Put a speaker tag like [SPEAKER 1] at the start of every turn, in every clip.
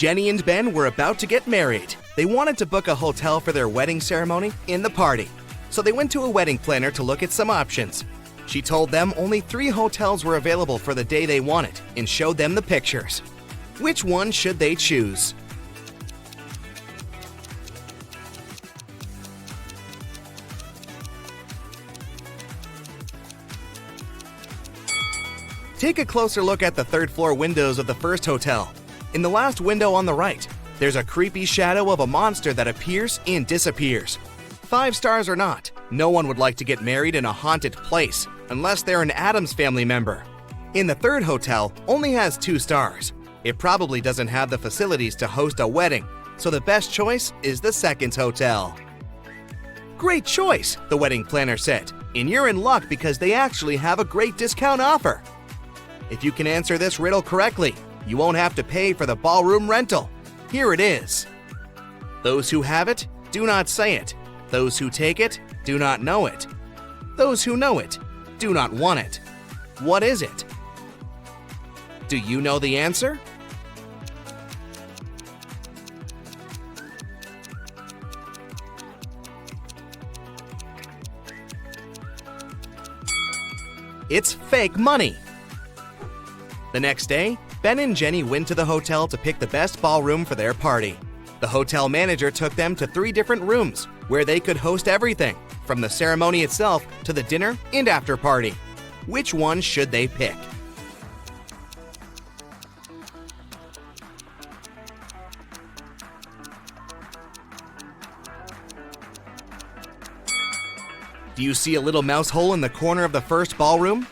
[SPEAKER 1] Jenny and Ben were about to get married. They wanted to book a hotel for their wedding ceremony in the party. So they went to a wedding planner to look at some options. She told them only 3 hotels were available for the day they wanted and showed them the pictures. Which one should they choose? Take a closer look at the 3rd floor windows of the first hotel. In the last window on the right, there's a creepy shadow of a monster that appears and disappears. 5 stars or not, no one would like to get married in a haunted place unless they're an Addams Family member. In the 3rd hotel, only has 2 stars. It probably doesn't have the facilities to host a wedding, so the best choice is the 2nd hotel. Great choice, the wedding planner said, and you're in luck because they actually have a great discount offer. If you can answer this riddle correctly, you won't have to pay for the ballroom rental. Here it is. Those who have it, do not say it. Those who take it, do not know it. Those who know it, do not want it. What is it? Do you know the answer? It's fake money. The next day, Ben and Jenny went to the hotel to pick the best ballroom for their party. The hotel manager took them to 3 different rooms where they could host everything, from the ceremony itself to the dinner and after party. Which one should they pick? Do you see a little mouse hole in the corner of the first ballroom?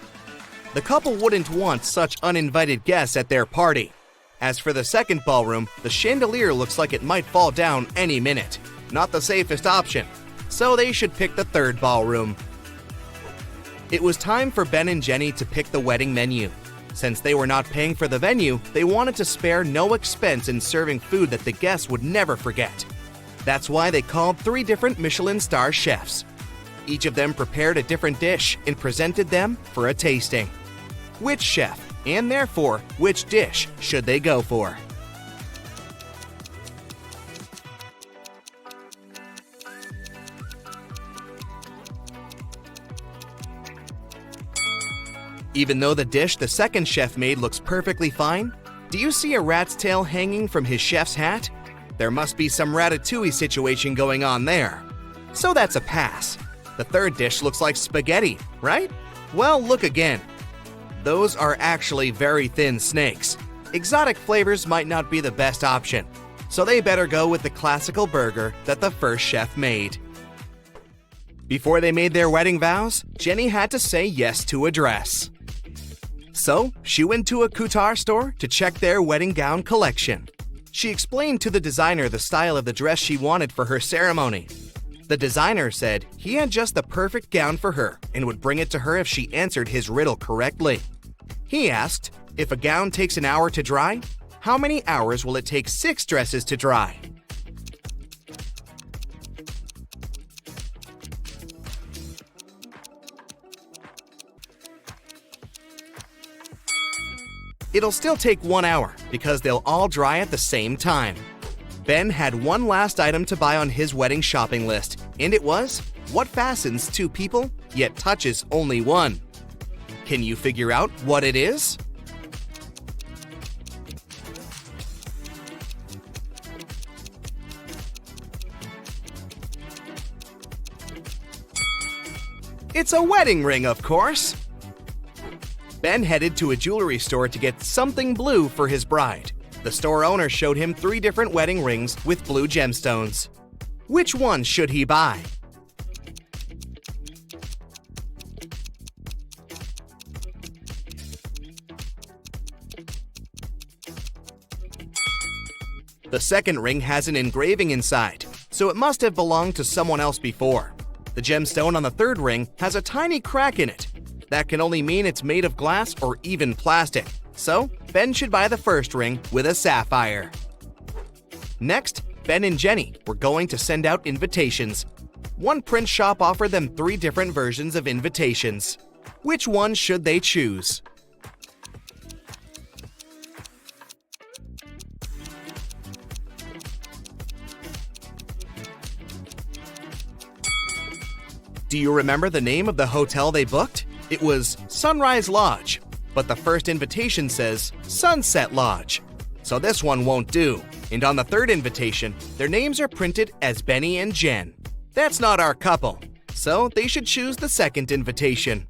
[SPEAKER 1] The couple wouldn't want such uninvited guests at their party. As for the 2nd ballroom, the chandelier looks like it might fall down any minute. Not the safest option, so they should pick the 3rd ballroom. It was time for Ben and Jenny to pick the wedding menu. Since they were not paying for the venue, they wanted to spare no expense in serving food that the guests would never forget. That's why they called 3 different Michelin star chefs. Each of them prepared a different dish and presented them for a tasting. Which chef, and therefore which dish, should they go for? Even though the dish the 2nd chef made looks perfectly fine, do you see a rat's tail hanging from his chef's hat? There must be some ratatouille situation going on there. So that's a pass. The 3rd dish looks like spaghetti, right? Well, look again. Those are actually very thin snakes. Exotic flavors might not be the best option, so they better go with the classical burger that the first chef made. Before they made their wedding vows, Jenny had to say yes to a dress. So, she went to a couture store to check their wedding gown collection. She explained to the designer the style of the dress she wanted for her ceremony. The designer said he had just the perfect gown for her and would bring it to her if she answered his riddle correctly. He asked, if a gown takes an hour to dry, how many hours will it take 6 dresses to dry? It'll still take 1 hour because they'll all dry at the same time. Ben had one last item to buy on his wedding shopping list, and it was what fastens 2 people yet touches only one. Can you figure out what it is? It's a wedding ring, of course. Ben headed to a jewelry store to get something blue for his bride. The store owner showed him 3 different wedding rings with blue gemstones. Which one should he buy? The 2nd ring has an engraving inside, so it must have belonged to someone else before. The gemstone on the 3rd ring has a tiny crack in it. That can only mean it's made of glass or even plastic. So, Ben should buy the 1st ring with a sapphire. Next, Ben and Jenny were going to send out invitations. One print shop offered them 3 different versions of invitations. Which one should they choose? Do you remember the name of the hotel they booked? It was Sunrise Lodge, but the first invitation says Sunset Lodge. So this one won't do. And on the third invitation, their names are printed as Benny and Jen. That's not our couple, so they should choose the second invitation.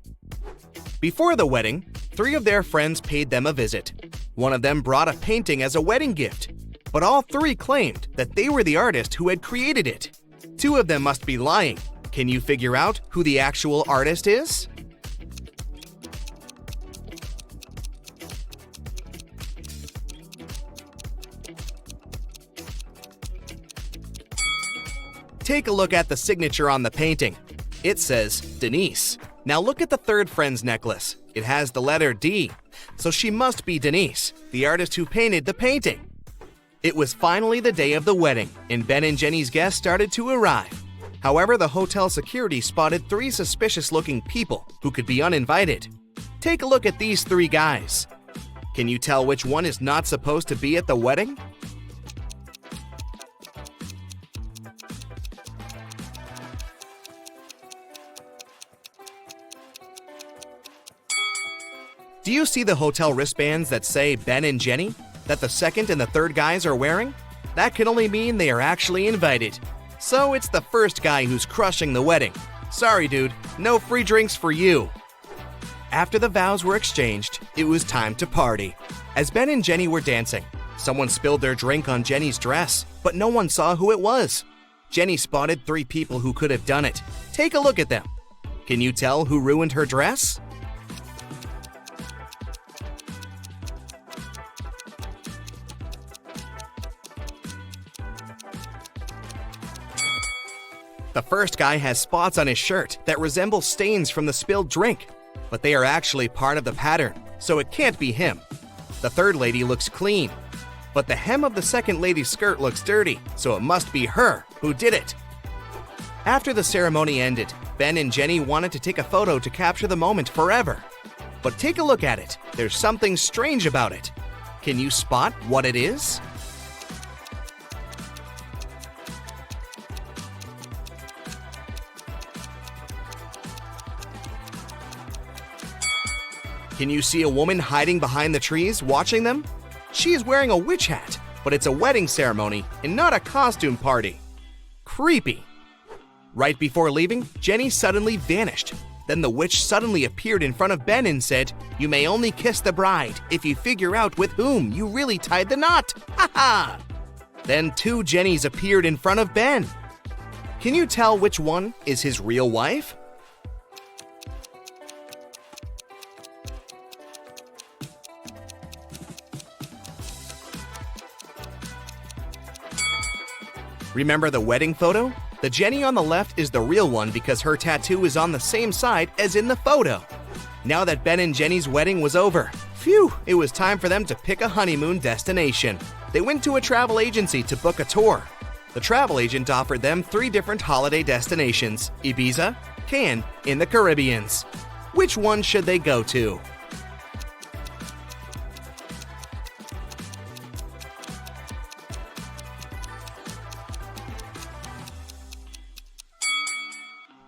[SPEAKER 1] Before the wedding, 3 of their friends paid them a visit. One of them brought a painting as a wedding gift, but all 3 claimed that they were the artist who had created it. 2 of them must be lying. Can you figure out who the actual artist is? Take a look at the signature on the painting. It says Denise. Now look at the third friend's necklace. It has the letter D, so she must be Denise, the artist who painted the painting. It was finally the day of the wedding, and Ben and Jenny's guests started to arrive. However, the hotel security spotted 3 suspicious-looking people who could be uninvited. Take a look at these 3 guys. Can you tell which one is not supposed to be at the wedding? Do you see the hotel wristbands that say Ben and Jenny, that the second and the third guys are wearing? That can only mean they are actually invited. So it's the first guy who's crushing the wedding. Sorry, dude, no free drinks for you. After the vows were exchanged, it was time to party. As Ben and Jenny were dancing, someone spilled their drink on Jenny's dress, but no one saw who it was. Jenny spotted 3 people who could have done it. Take a look at them. Can you tell who ruined her dress? The first guy has spots on his shirt that resemble stains from the spilled drink, but they are actually part of the pattern, so it can't be him. The third lady looks clean, but the hem of the second lady's skirt looks dirty, so it must be her who did it. After the ceremony ended, Ben and Jenny wanted to take a photo to capture the moment forever. But take a look at it. There's something strange about it. Can you spot what it is? Can you see a woman hiding behind the trees watching them? She is wearing a witch hat, but it's a wedding ceremony and not a costume party. Creepy. Right before leaving, Jenny suddenly vanished. Then the witch suddenly appeared in front of Ben and said, "You may only kiss the bride if you figure out with whom you really tied the knot." Ha ha! Then 2 Jennys appeared in front of Ben. Can you tell which one is his real wife? Remember the wedding photo? The Jenny on the left is the real one because her tattoo is on the same side as in the photo. Now that Ben and Jenny's wedding was over, phew, it was time for them to pick a honeymoon destination. They went to a travel agency to book a tour. The travel agent offered them 3 different holiday destinations: Ibiza, Cannes, and the Caribbeans. Which one should they go to?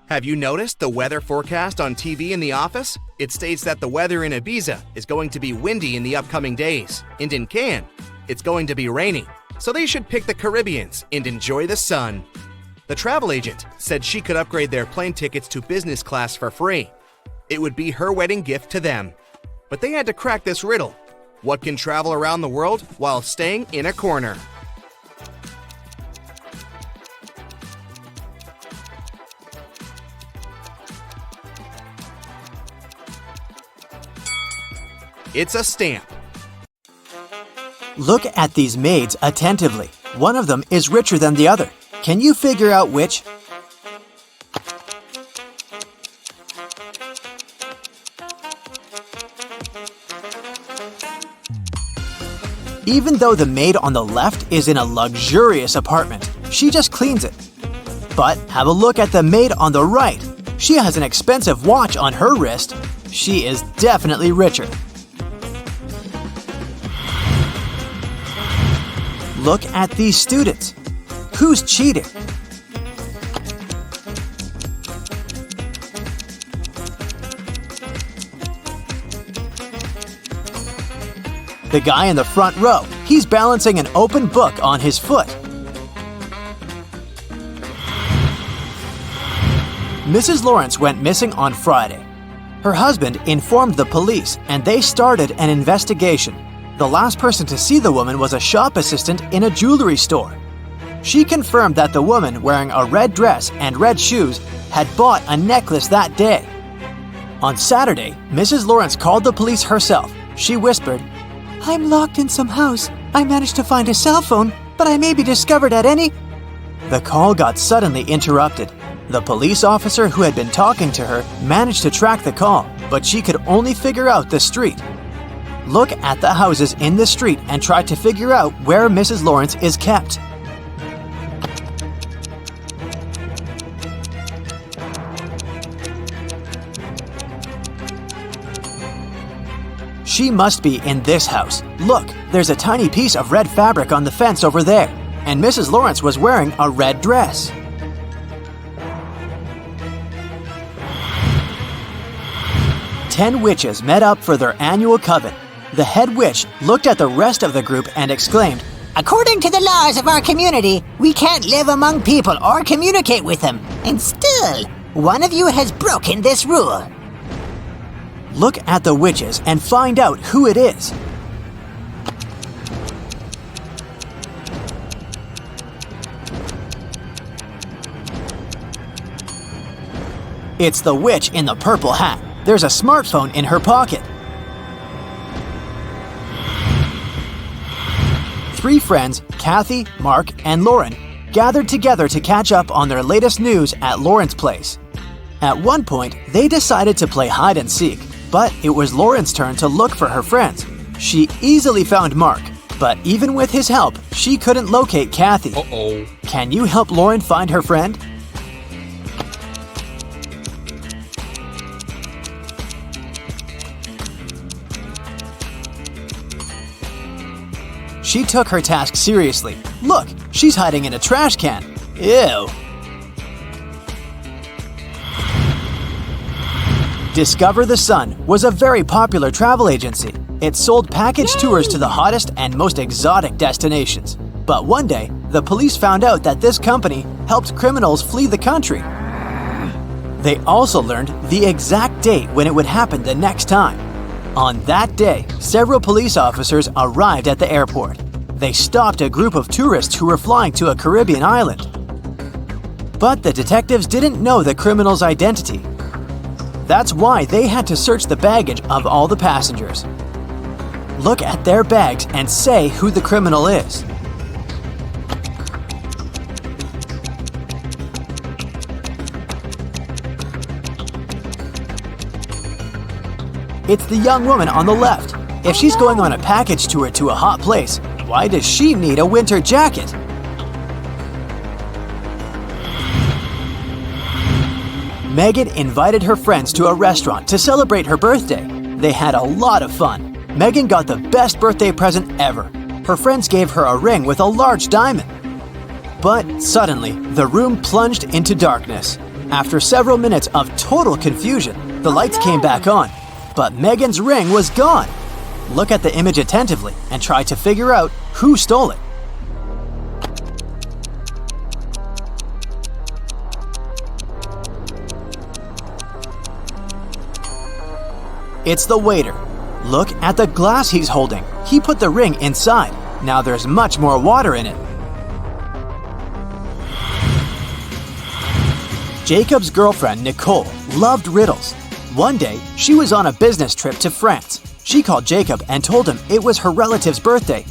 [SPEAKER 1] Have you noticed the weather forecast on TV in the office? It states that the weather in Ibiza is going to be windy in the upcoming days, and in Cannes, it's going to be rainy. So they should pick the Caribbeans and enjoy the sun. The travel agent said she could upgrade their plane tickets to business class for free. It would be her wedding gift to them. But they had to crack this riddle. What can travel around the world while staying in a corner? It's a stamp.
[SPEAKER 2] Look at these maids attentively. One of them is richer than the other. Can you figure out which? Even though the maid on the left is in a luxurious apartment, she just cleans it. But have a look at the maid on the right. She has an expensive watch on her wrist. She is definitely richer. Look at these students. Who's cheating? The guy in the front row, he's balancing an open book on his foot. Mrs. Lawrence went missing on Friday. Her husband informed the police and they started an investigation. The last person to see the woman was a shop assistant in a jewelry store. She confirmed that the woman wearing a red dress and red shoes had bought a necklace that day. On Saturday, Mrs. Lawrence called the police herself. She whispered, "I'm locked in some house. I managed to find a cell phone, but I may be discovered at any—" The call got suddenly interrupted. The police officer who had been talking to her managed to track the call, but she could only figure out the street. Look at the houses in the street and try to figure out where Mrs. Lawrence is kept. She must be in this house. Look, there's a tiny piece of red fabric on the fence over there, and Mrs. Lawrence was wearing a red dress. Ten witches met up for their annual coven. The head witch looked at the rest of the group and exclaimed,
[SPEAKER 3] "According to the laws of our community, we can't live among people or communicate with them. And still, one of you has broken this rule."
[SPEAKER 2] Look at the witches and find out who it is. It's the witch in the purple hat. There's a smartphone in her pocket. Three friends, Kathy, Mark, and Lauren, gathered together to catch up on their latest news at Lauren's place. At one point, they decided to play hide and seek, but it was Lauren's turn to look for her friends. She easily found Mark, but even with his help, she couldn't locate Kathy.
[SPEAKER 4] Uh-oh.
[SPEAKER 2] Can you help Lauren find her friend? She took her task seriously. Look, she's hiding in a trash can. Ew. Discover the Sun was a very popular travel agency. It sold package tours to the hottest and most exotic destinations. But one day, the police found out that this company helped criminals flee the country. They also learned the exact date when it would happen the next time. On that day, several police officers arrived at the airport. They stopped a group of tourists who were flying to a Caribbean island. But the detectives didn't know the criminal's identity. That's why they had to search the baggage of all the passengers. Look at their bags and say who the criminal is. It's the young woman on the left. If she's going on a package tour to a hot place, why does she need a winter jacket? Megan invited her friends to a restaurant to celebrate her birthday. They had a lot of fun. Megan got the best birthday present ever. Her friends gave her a ring with a large diamond. But suddenly, the room plunged into darkness. After several minutes of total confusion, the lights came back on. But Megan's ring was gone. Look at the image attentively and try to figure out who stole it. It's the waiter. Look at the glass he's holding. He put the ring inside. Now there's much more water in it. Jacob's girlfriend, Nicole, loved riddles. One day, she was on a business trip to France. She called Jacob and told him it was her relative's birthday.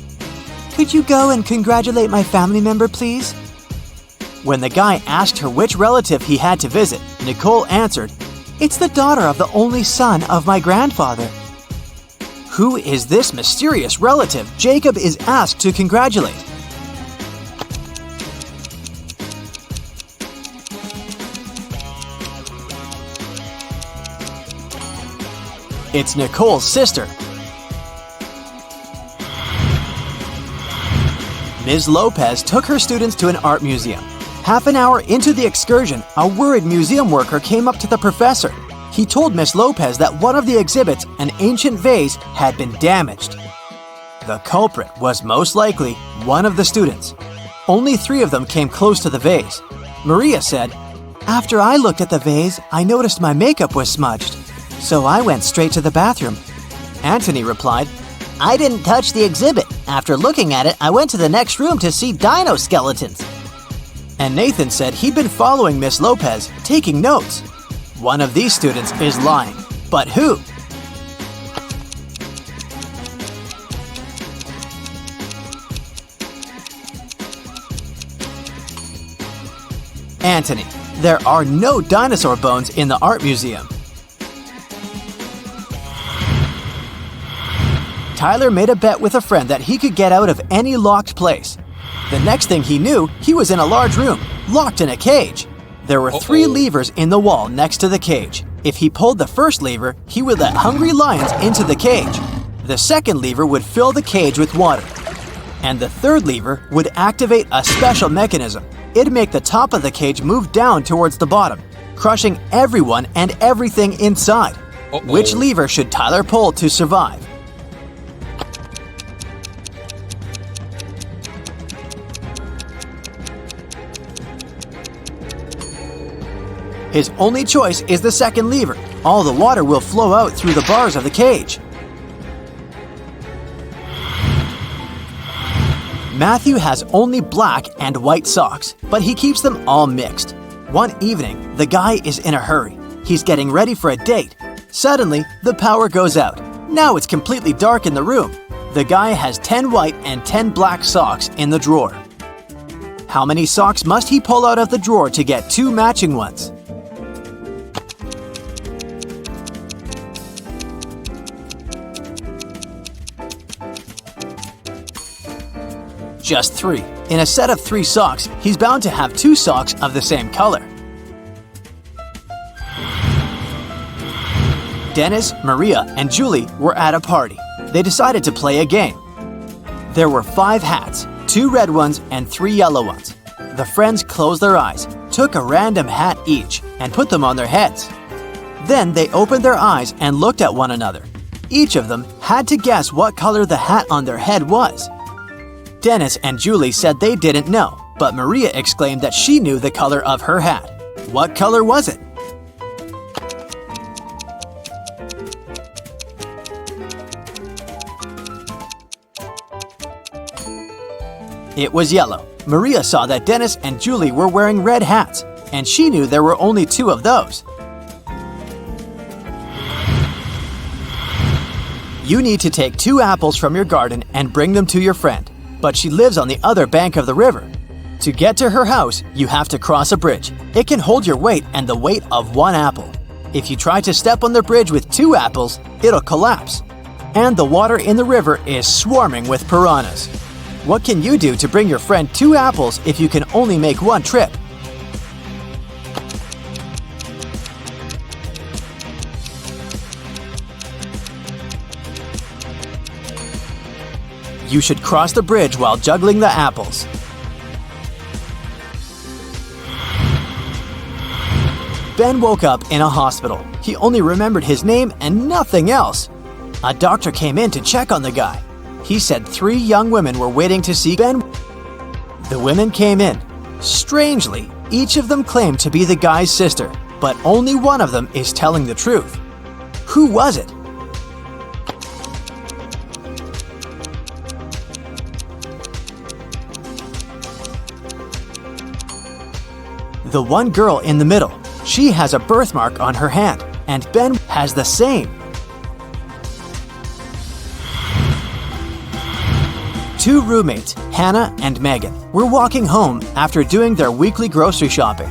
[SPEAKER 2] "Could you go and congratulate my family member, please?" When the guy asked her which relative he had to visit, Nicole answered, "It's the daughter of the only son of my grandfather." Who is this mysterious relative Jacob is asked to congratulate? It's Nicole's sister. Ms. Lopez took her students to an art museum. Half an hour into the excursion, a worried museum worker came up to the professor. He told Ms. Lopez that one of the exhibits, an ancient vase, had been damaged. The culprit was most likely one of the students. Only 3 of them came close to the vase. Maria said, "After I looked at the vase, I noticed my makeup was smudged. So I went straight to the bathroom." Anthony replied,
[SPEAKER 3] I didn't touch the exhibit. After looking at it, I went to the next room to see dino skeletons.
[SPEAKER 2] And Nathan said he'd been following Miss Lopez, taking notes. One of these students is lying. But who? Anthony. There are no dinosaur bones in the art museum. Tyler made a bet with a friend that he could get out of any locked place. The next thing he knew, he was in a large room, locked in a cage. There were 3 levers in the wall next to the cage. If he pulled the first lever, he would let hungry lions into the cage. The second lever would fill the cage with water. And the third lever would activate a special mechanism. It'd make the top of the cage move down towards the bottom, crushing everyone and everything inside. Which lever should Tyler pull to survive? His only choice is the second lever. All the water will flow out through the bars of the cage. Matthew has only black and white socks, but he keeps them all mixed. One evening, the guy is in a hurry. He's getting ready for a date. Suddenly, the power goes out. Now it's completely dark in the room. The guy has 10 white and 10 black socks in the drawer. How many socks must he pull out of the drawer to get 2 matching ones? Just 3. In a set of 3 socks, he's bound to have 2 socks of the same color. Dennis, Maria, and Julie were at a party. They decided to play a game. There were 5 hats, 2 red ones and 3 yellow ones. The friends closed their eyes, took a random hat each, and put them on their heads. Then they opened their eyes and looked at one another. Each of them had to guess what color the hat on their head was. Dennis and Julie said they didn't know, but Maria exclaimed that she knew the color of her hat. What color was it? It was yellow. Maria saw that Dennis and Julie were wearing red hats, and she knew there were only 2 of those. You need to take 2 apples from your garden and bring them to your friend, but she lives on the other bank of the river. To get to her house, you have to cross a bridge. It can hold your weight and the weight of 1 apple. If you try to step on the bridge with 2 apples, it'll collapse. And the water in the river is swarming with piranhas. What can you do to bring your friend 2 apples if you can only make 1 trip? You should cross the bridge while juggling the apples. Ben woke up in a hospital. He only remembered his name and nothing else. A doctor came in to check on the guy. He said 3 young women were waiting to see Ben. The women came in. Strangely, each of them claimed to be the guy's sister, but only one of them is telling the truth. Who was it? The one girl in the middle. She has a birthmark on her hand, and Ben has the same. 2 roommates, Hannah and Megan, were walking home after doing their weekly grocery shopping.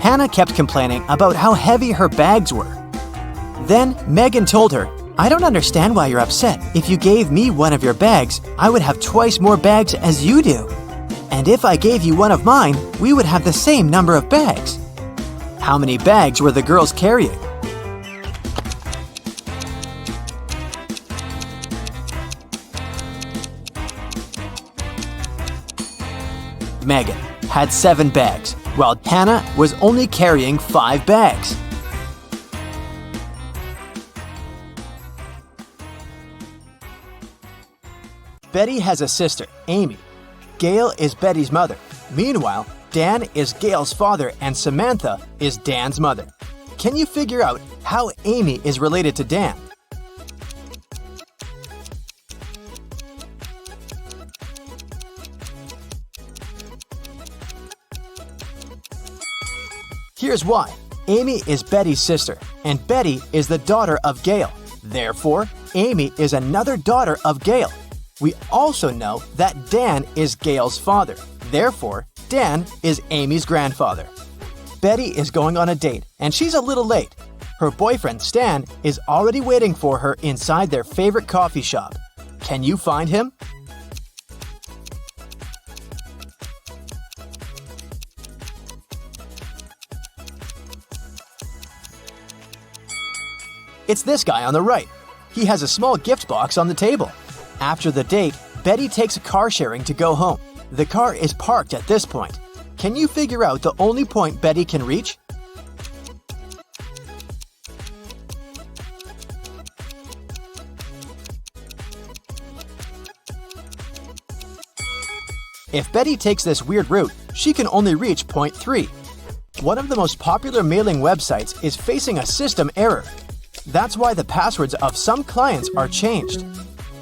[SPEAKER 2] Hannah kept complaining about how heavy her bags were. Then Megan told her, "I don't understand why you're upset. If you gave me one of your bags, I would have twice more bags as you do. And if I gave you one of mine, we would have the same number of bags." How many bags were the girls carrying? Megan had 7 bags, while Hannah was only carrying 5 bags. Betty has a sister, Amy. Gail is Betty's mother. Meanwhile, Dan is Gail's father and Samantha is Dan's mother. Can you figure out how Amy is related to Dan? Here's why. Amy is Betty's sister, and Betty is the daughter of Gail. Therefore, Amy is another daughter of Gail. We also know that Dan is Gail's father. Therefore, Dan is Amy's grandfather. Betty is going on a date, and she's a little late. Her boyfriend, Stan, is already waiting for her inside their favorite coffee shop. Can you find him? It's this guy on the right. He has a small gift box on the table. After the date, Betty takes a car sharing to go home. The car is parked at this point. Can you figure out the only point Betty can reach? If Betty takes this weird route, she can only reach point 3. One of the most popular mailing websites is facing a system error. That's why the passwords of some clients are changed.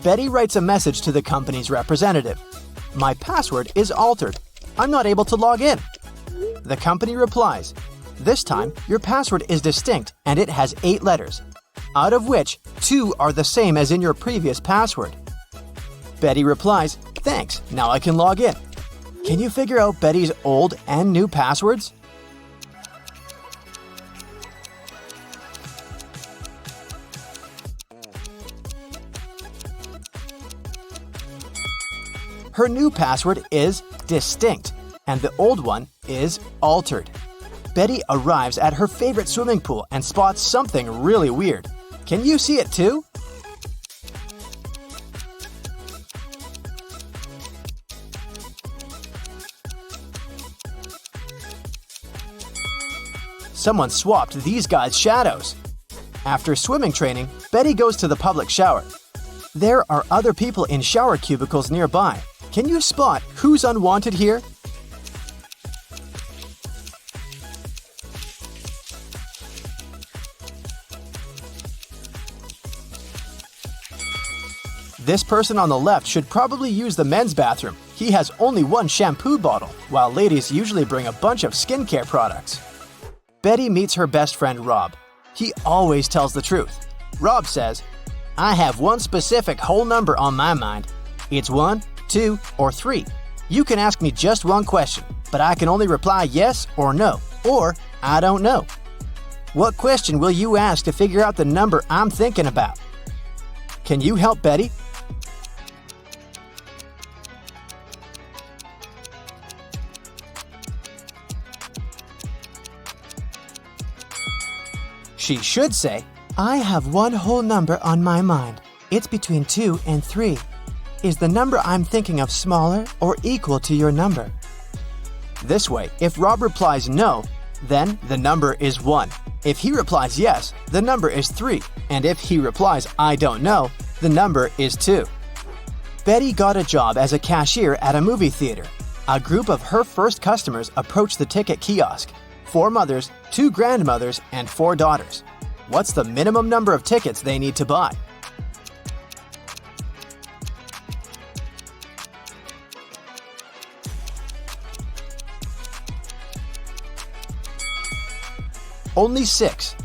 [SPEAKER 2] Betty writes a message to the company's representative. My password is altered. I'm not able to log in. The company replies, this time your password is distinct and it has 8 letters, out of which 2 are the same as in your previous password. Betty replies, thanks, now I can log in. Can you figure out Betty's old and new passwords? Her new password is distinct, and the old one is altered. Betty arrives at her favorite swimming pool and spots something really weird. Can you see it too? Someone swapped these guys' shadows. After swimming training, Betty goes to the public shower. There are other people in shower cubicles nearby. Can you spot who's unwanted here? This person on the left should probably use the men's bathroom. He has only one shampoo bottle, while ladies usually bring a bunch of skincare products. Betty meets her best friend Rob. He always tells the truth. Rob says, I have one specific whole number on my mind. It's 1, 2, or 3. You can ask me just one question, but I can only reply yes or no, or I don't know. What question will you ask to figure out the number I'm thinking about? Can you help Betty? She should say, I have one whole number on my mind. It's between 2 and 3. Is the number I'm thinking of smaller or equal to your number? This way, if Rob replies no, then the number is 1. If he replies yes, the number is 3. And if he replies I don't know, the number is 2. Betty got a job as a cashier at a movie theater. A group of her first customers approached the ticket kiosk. 4 mothers, 2 grandmothers, and 4 daughters. What's the minimum number of tickets they need to buy? Only 6.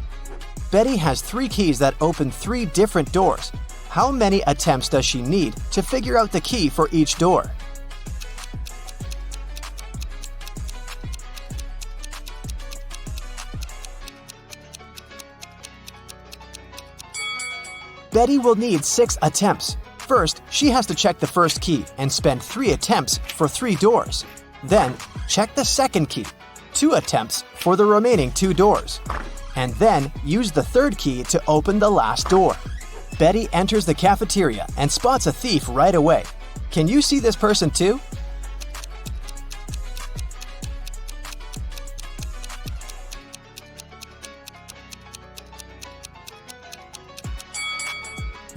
[SPEAKER 2] Betty has 3 keys that open 3 different doors. How many attempts does she need to figure out the key for each door? Betty will need 6 attempts. First, she has to check the first key and spend 3 attempts for 3 doors. Then, check the second key, 2 attempts for the remaining 2 doors. And then, use the third key to open the last door. Betty enters the cafeteria and spots a thief right away. Can you see this person too?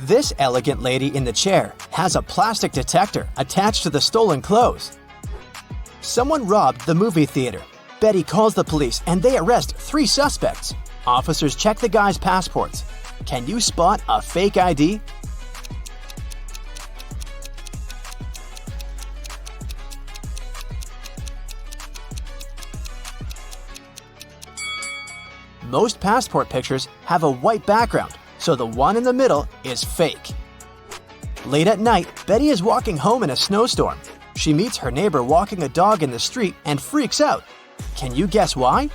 [SPEAKER 2] This elegant lady in the chair has a plastic detector attached to the stolen clothes. Someone robbed the movie theater. Betty calls the police and they arrest 3 suspects. Officers check the guys' passports. Can you spot a fake ID? Most passport pictures have a white background, so the one in the middle is fake. Late at night, Betty is walking home in a snowstorm. She meets her neighbor walking a dog in the street and freaks out. Can you guess why?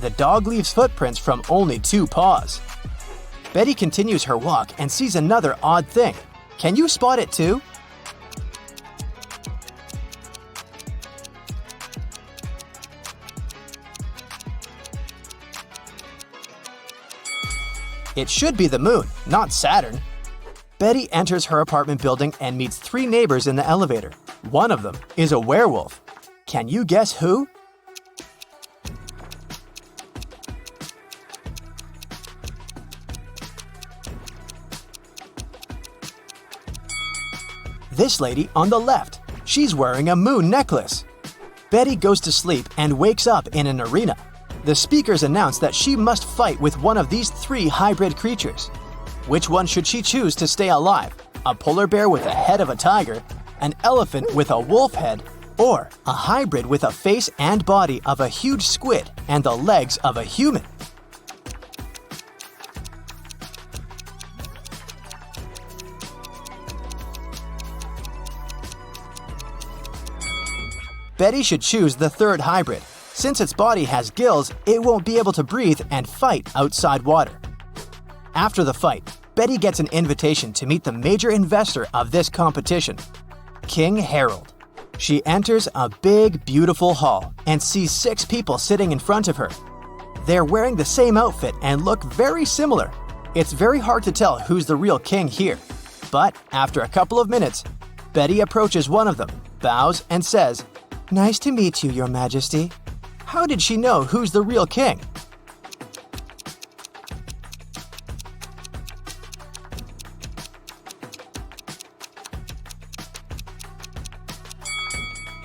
[SPEAKER 2] The dog leaves footprints from only 2 paws. Betty continues her walk and sees another odd thing. Can you spot it too? It should be the moon, not Saturn. Betty enters her apartment building and meets 3 neighbors in the elevator. One of them is a werewolf. Can you guess who? This lady on the left. She's wearing a moon necklace. Betty goes to sleep and wakes up in an arena. The speakers announce that she must fight with one of these 3 hybrid creatures. Which one should she choose to stay alive? A polar bear with a head of a tiger, an elephant with a wolf head, or a hybrid with a face and body of a huge squid and the legs of a human? Betty should choose the 3rd hybrid. Since its body has gills, it won't be able to breathe and fight outside water. After the fight, Betty gets an invitation to meet the major investor of this competition, King Harold. She enters a big, beautiful hall and sees 6 people sitting in front of her. They're wearing the same outfit and look very similar. It's very hard to tell who's the real king here. But after a couple of minutes, Betty approaches one of them, bows, and says, "Nice to meet you, Your Majesty." How did she know who's the real king?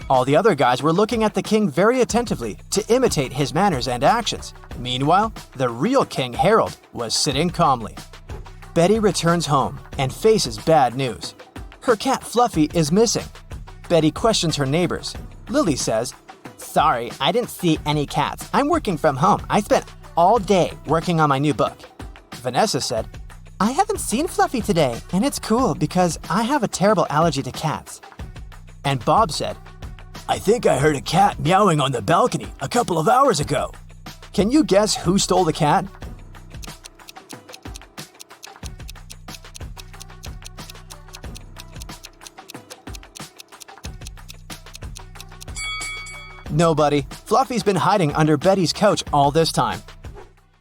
[SPEAKER 2] All the other guys were looking at the king very attentively to imitate his manners and actions. Meanwhile, the real King Harold was sitting calmly. Betty returns home and faces bad news. Her cat Fluffy is missing. Betty questions her neighbors. Lily says, "Sorry, I didn't see any cats. I'm working from home. I spent all day working on my new book." Vanessa said, "I haven't seen Fluffy today, and it's cool because I have a terrible allergy to cats." And Bob said, "I think I heard a cat meowing on the balcony a couple of hours ago." Can you guess who stole the cat? Nobody. Fluffy's been hiding under Betty's couch all this time.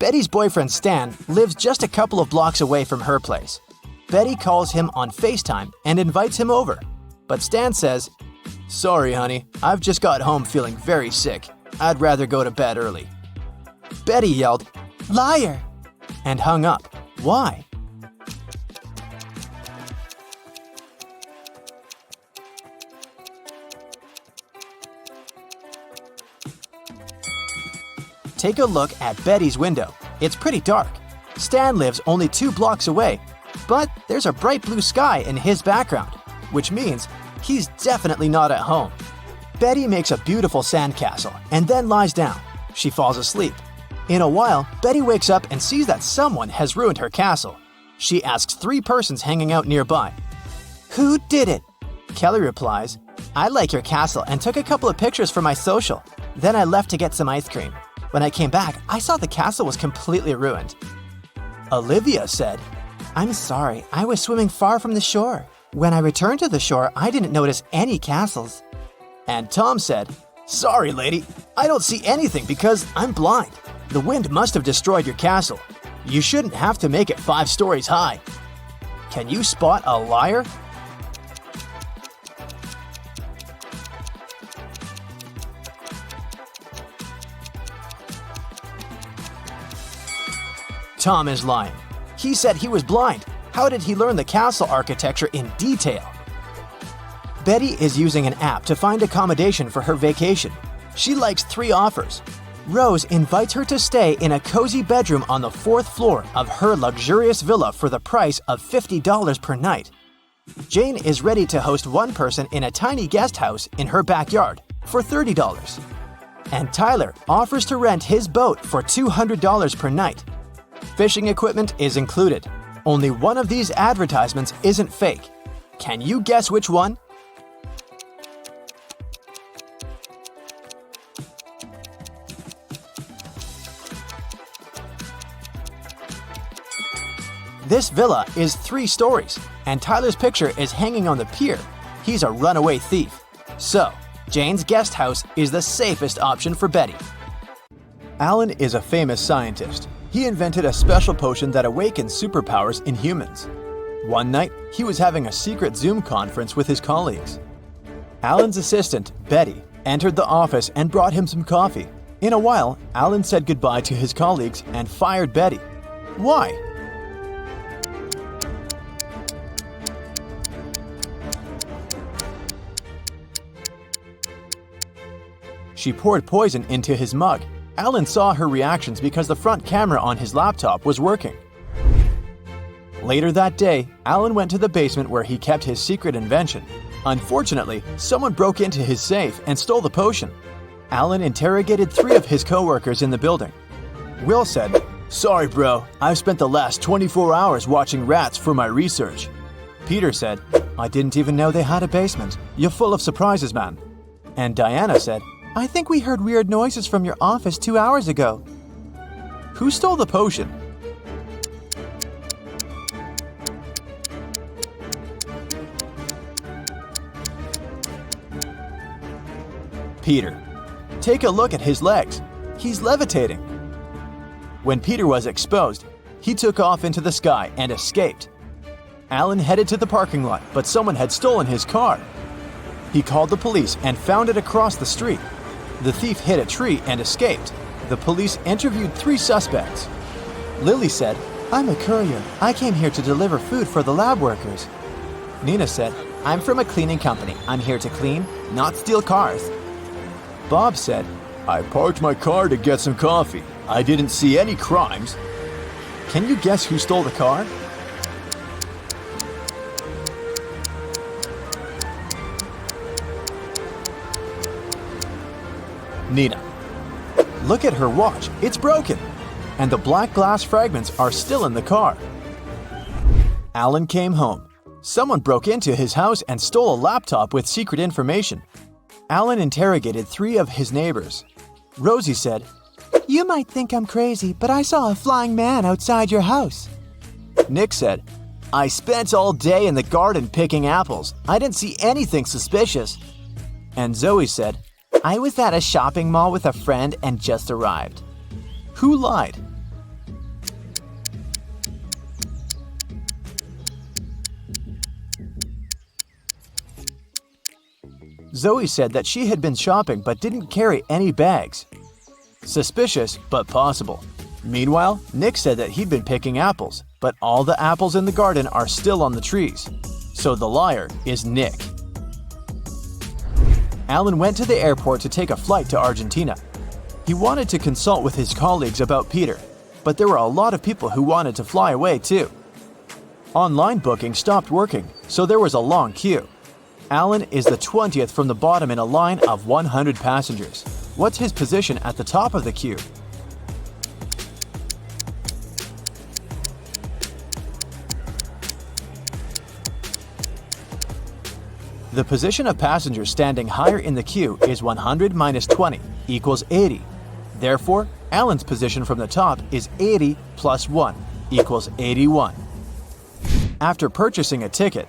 [SPEAKER 2] Betty's boyfriend Stan lives just a couple of blocks away from her place. Betty calls him on FaceTime and invites him over. But Stan says, "Sorry, honey, I've just got home feeling very sick. I'd rather go to bed early." Betty yelled, "Liar!" and hung up. Why? Take a look at Betty's window. It's pretty dark. Stan lives only 2 blocks away, but there's a bright blue sky in his background, which means he's definitely not at home. Betty makes a beautiful sandcastle and then lies down. She falls asleep. In a while, Betty wakes up and sees that someone has ruined her castle. She asks 3 persons hanging out nearby, "Who did it?" Kelly replies, "I like your castle and took a couple of pictures for my social. Then I left to get some ice cream. When I came back, I saw the castle was completely ruined." Olivia said, "I'm sorry, I was swimming far from the shore. When I returned to the shore, I didn't notice any castles." And Tom said, "Sorry, lady, I don't see anything because I'm blind. The wind must have destroyed your castle. You shouldn't have to make it 5 stories high." Can you spot a liar? Tom is lying. He said he was blind. How did he learn the castle architecture in detail? Betty is using an app to find accommodation for her vacation. She likes 3 offers. Rose invites her to stay in a cozy bedroom on the 4th floor of her luxurious villa for the price of $50 per night. Jane is ready to host one person in a tiny guest house in her backyard for $30. And Tyler offers to rent his boat for $200 per night. Fishing equipment is included. Only one of these advertisements isn't fake. Can you guess which one? This villa is 3 stories, and Tyler's picture is hanging on the pier. He's a runaway thief. So, Jane's guest house is the safest option for Betty. Alan is a famous scientist. He invented a special potion that awakens superpowers in humans. One night, he was having a secret Zoom conference with his colleagues. Alan's assistant, Betty, entered the office and brought him some coffee. In a while, Alan said goodbye to his colleagues and fired Betty. Why? She poured poison into his mug. Alan saw her reactions because the front camera on his laptop was working. Later that day, Alan went to the basement where he kept his secret invention. Unfortunately, someone broke into his safe and stole the potion. Alan interrogated 3 of his co-workers in the building. Will said, "Sorry bro, I've spent the last 24 hours watching rats for my research." Peter said, "I didn't even know they had a basement. You're full of surprises, man." And Diana said, "I think we heard weird noises from your office 2 hours ago." Who stole the potion? Peter. Take a look at his legs. He's levitating. When Peter was exposed, he took off into the sky and escaped. Alan headed to the parking lot, but someone had stolen his car. He called the police and found it across the street. The thief hit a tree and escaped. The police interviewed 3 suspects. Lily said, "I'm a courier. I came here to deliver food for the lab workers." Nina said, "I'm from a cleaning company. I'm here to clean, not steal cars." Bob said, "I parked my car to get some coffee. I didn't see any crimes." Can you guess who stole the car? Nina. Look at her watch. It's broken. And the black glass fragments are still in the car. Alan came home. Someone broke into his house and stole a laptop with secret information. Alan interrogated 3 of his neighbors. Rosie said, "You might think I'm crazy, but I saw a flying man outside your house." Nick said, "I spent all day in the garden picking apples. I didn't see anything suspicious." And Zoe said, "I was at a shopping mall with a friend and just arrived." Who lied? Zoe said that she had been shopping but didn't carry any bags. Suspicious, but possible. Meanwhile, Nick said that he'd been picking apples, but all the apples in the garden are still on the trees. So the liar is Nick. Alan went to the airport to take a flight to Argentina. He wanted to consult with his colleagues about Peter, but there were a lot of people who wanted to fly away too. Online booking stopped working, so there was a long queue. Alan is the 20th from the bottom in a line of 100 passengers. What's his position at the top of the queue? The position of passengers standing higher in the queue is 100 minus 20 equals 80. Therefore, Alan's position from the top is 80 plus 1 equals 81. After purchasing a ticket,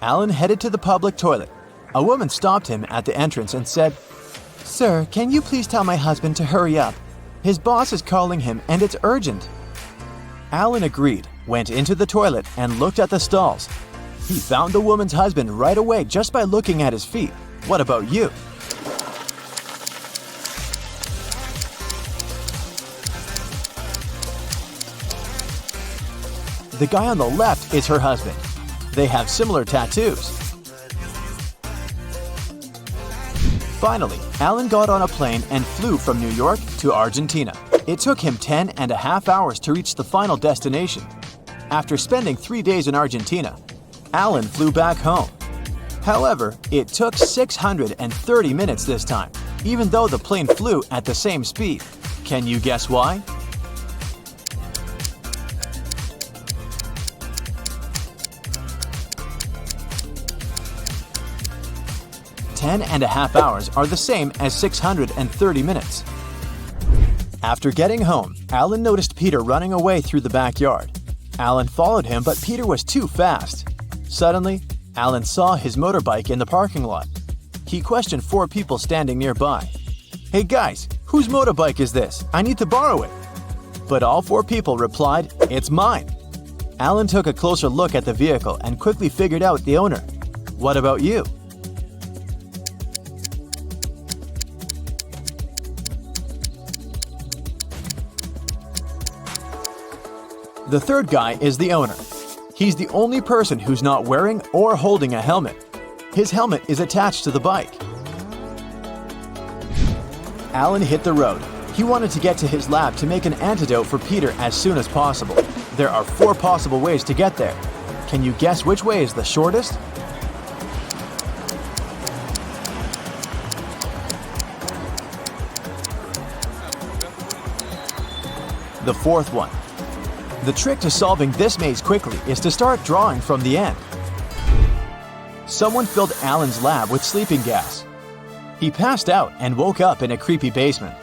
[SPEAKER 2] Alan headed to the public toilet. A woman stopped him at the entrance and said, "Sir, can you please tell my husband to hurry up? His boss is calling him and it's urgent." Alan agreed, went into the toilet and looked at the stalls. He found the woman's husband right away just by looking at his feet. What about you? The guy on the left is her husband. They have similar tattoos. Finally, Alan got on a plane and flew from New York to Argentina. It took him 10.5 hours to reach the final destination. After spending 3 days in Argentina, Alan flew back home. However, it took 630 minutes this time, even though the plane flew at the same speed. Can you guess why? Ten and a half hours are the same as 630 minutes. After getting home, Alan noticed Peter running away through the backyard. Alan followed him, but Peter was too fast. Suddenly, Alan saw his motorbike in the parking lot. He questioned 4 people standing nearby. "Hey guys, whose motorbike is this? I need to borrow it." But all 4 people replied, "It's mine." Alan took a closer look at the vehicle and quickly figured out the owner. What about you? The third guy is the owner. He's the only person who's not wearing or holding a helmet. His helmet is attached to the bike. Alan hit the road. He wanted to get to his lab to make an antidote for Peter as soon as possible. There are 4 possible ways to get there. Can you guess which way is the shortest? The 4th one. The trick to solving this maze quickly is to start drawing from the end. Someone filled Alan's lab with sleeping gas. He passed out and woke up in a creepy basement.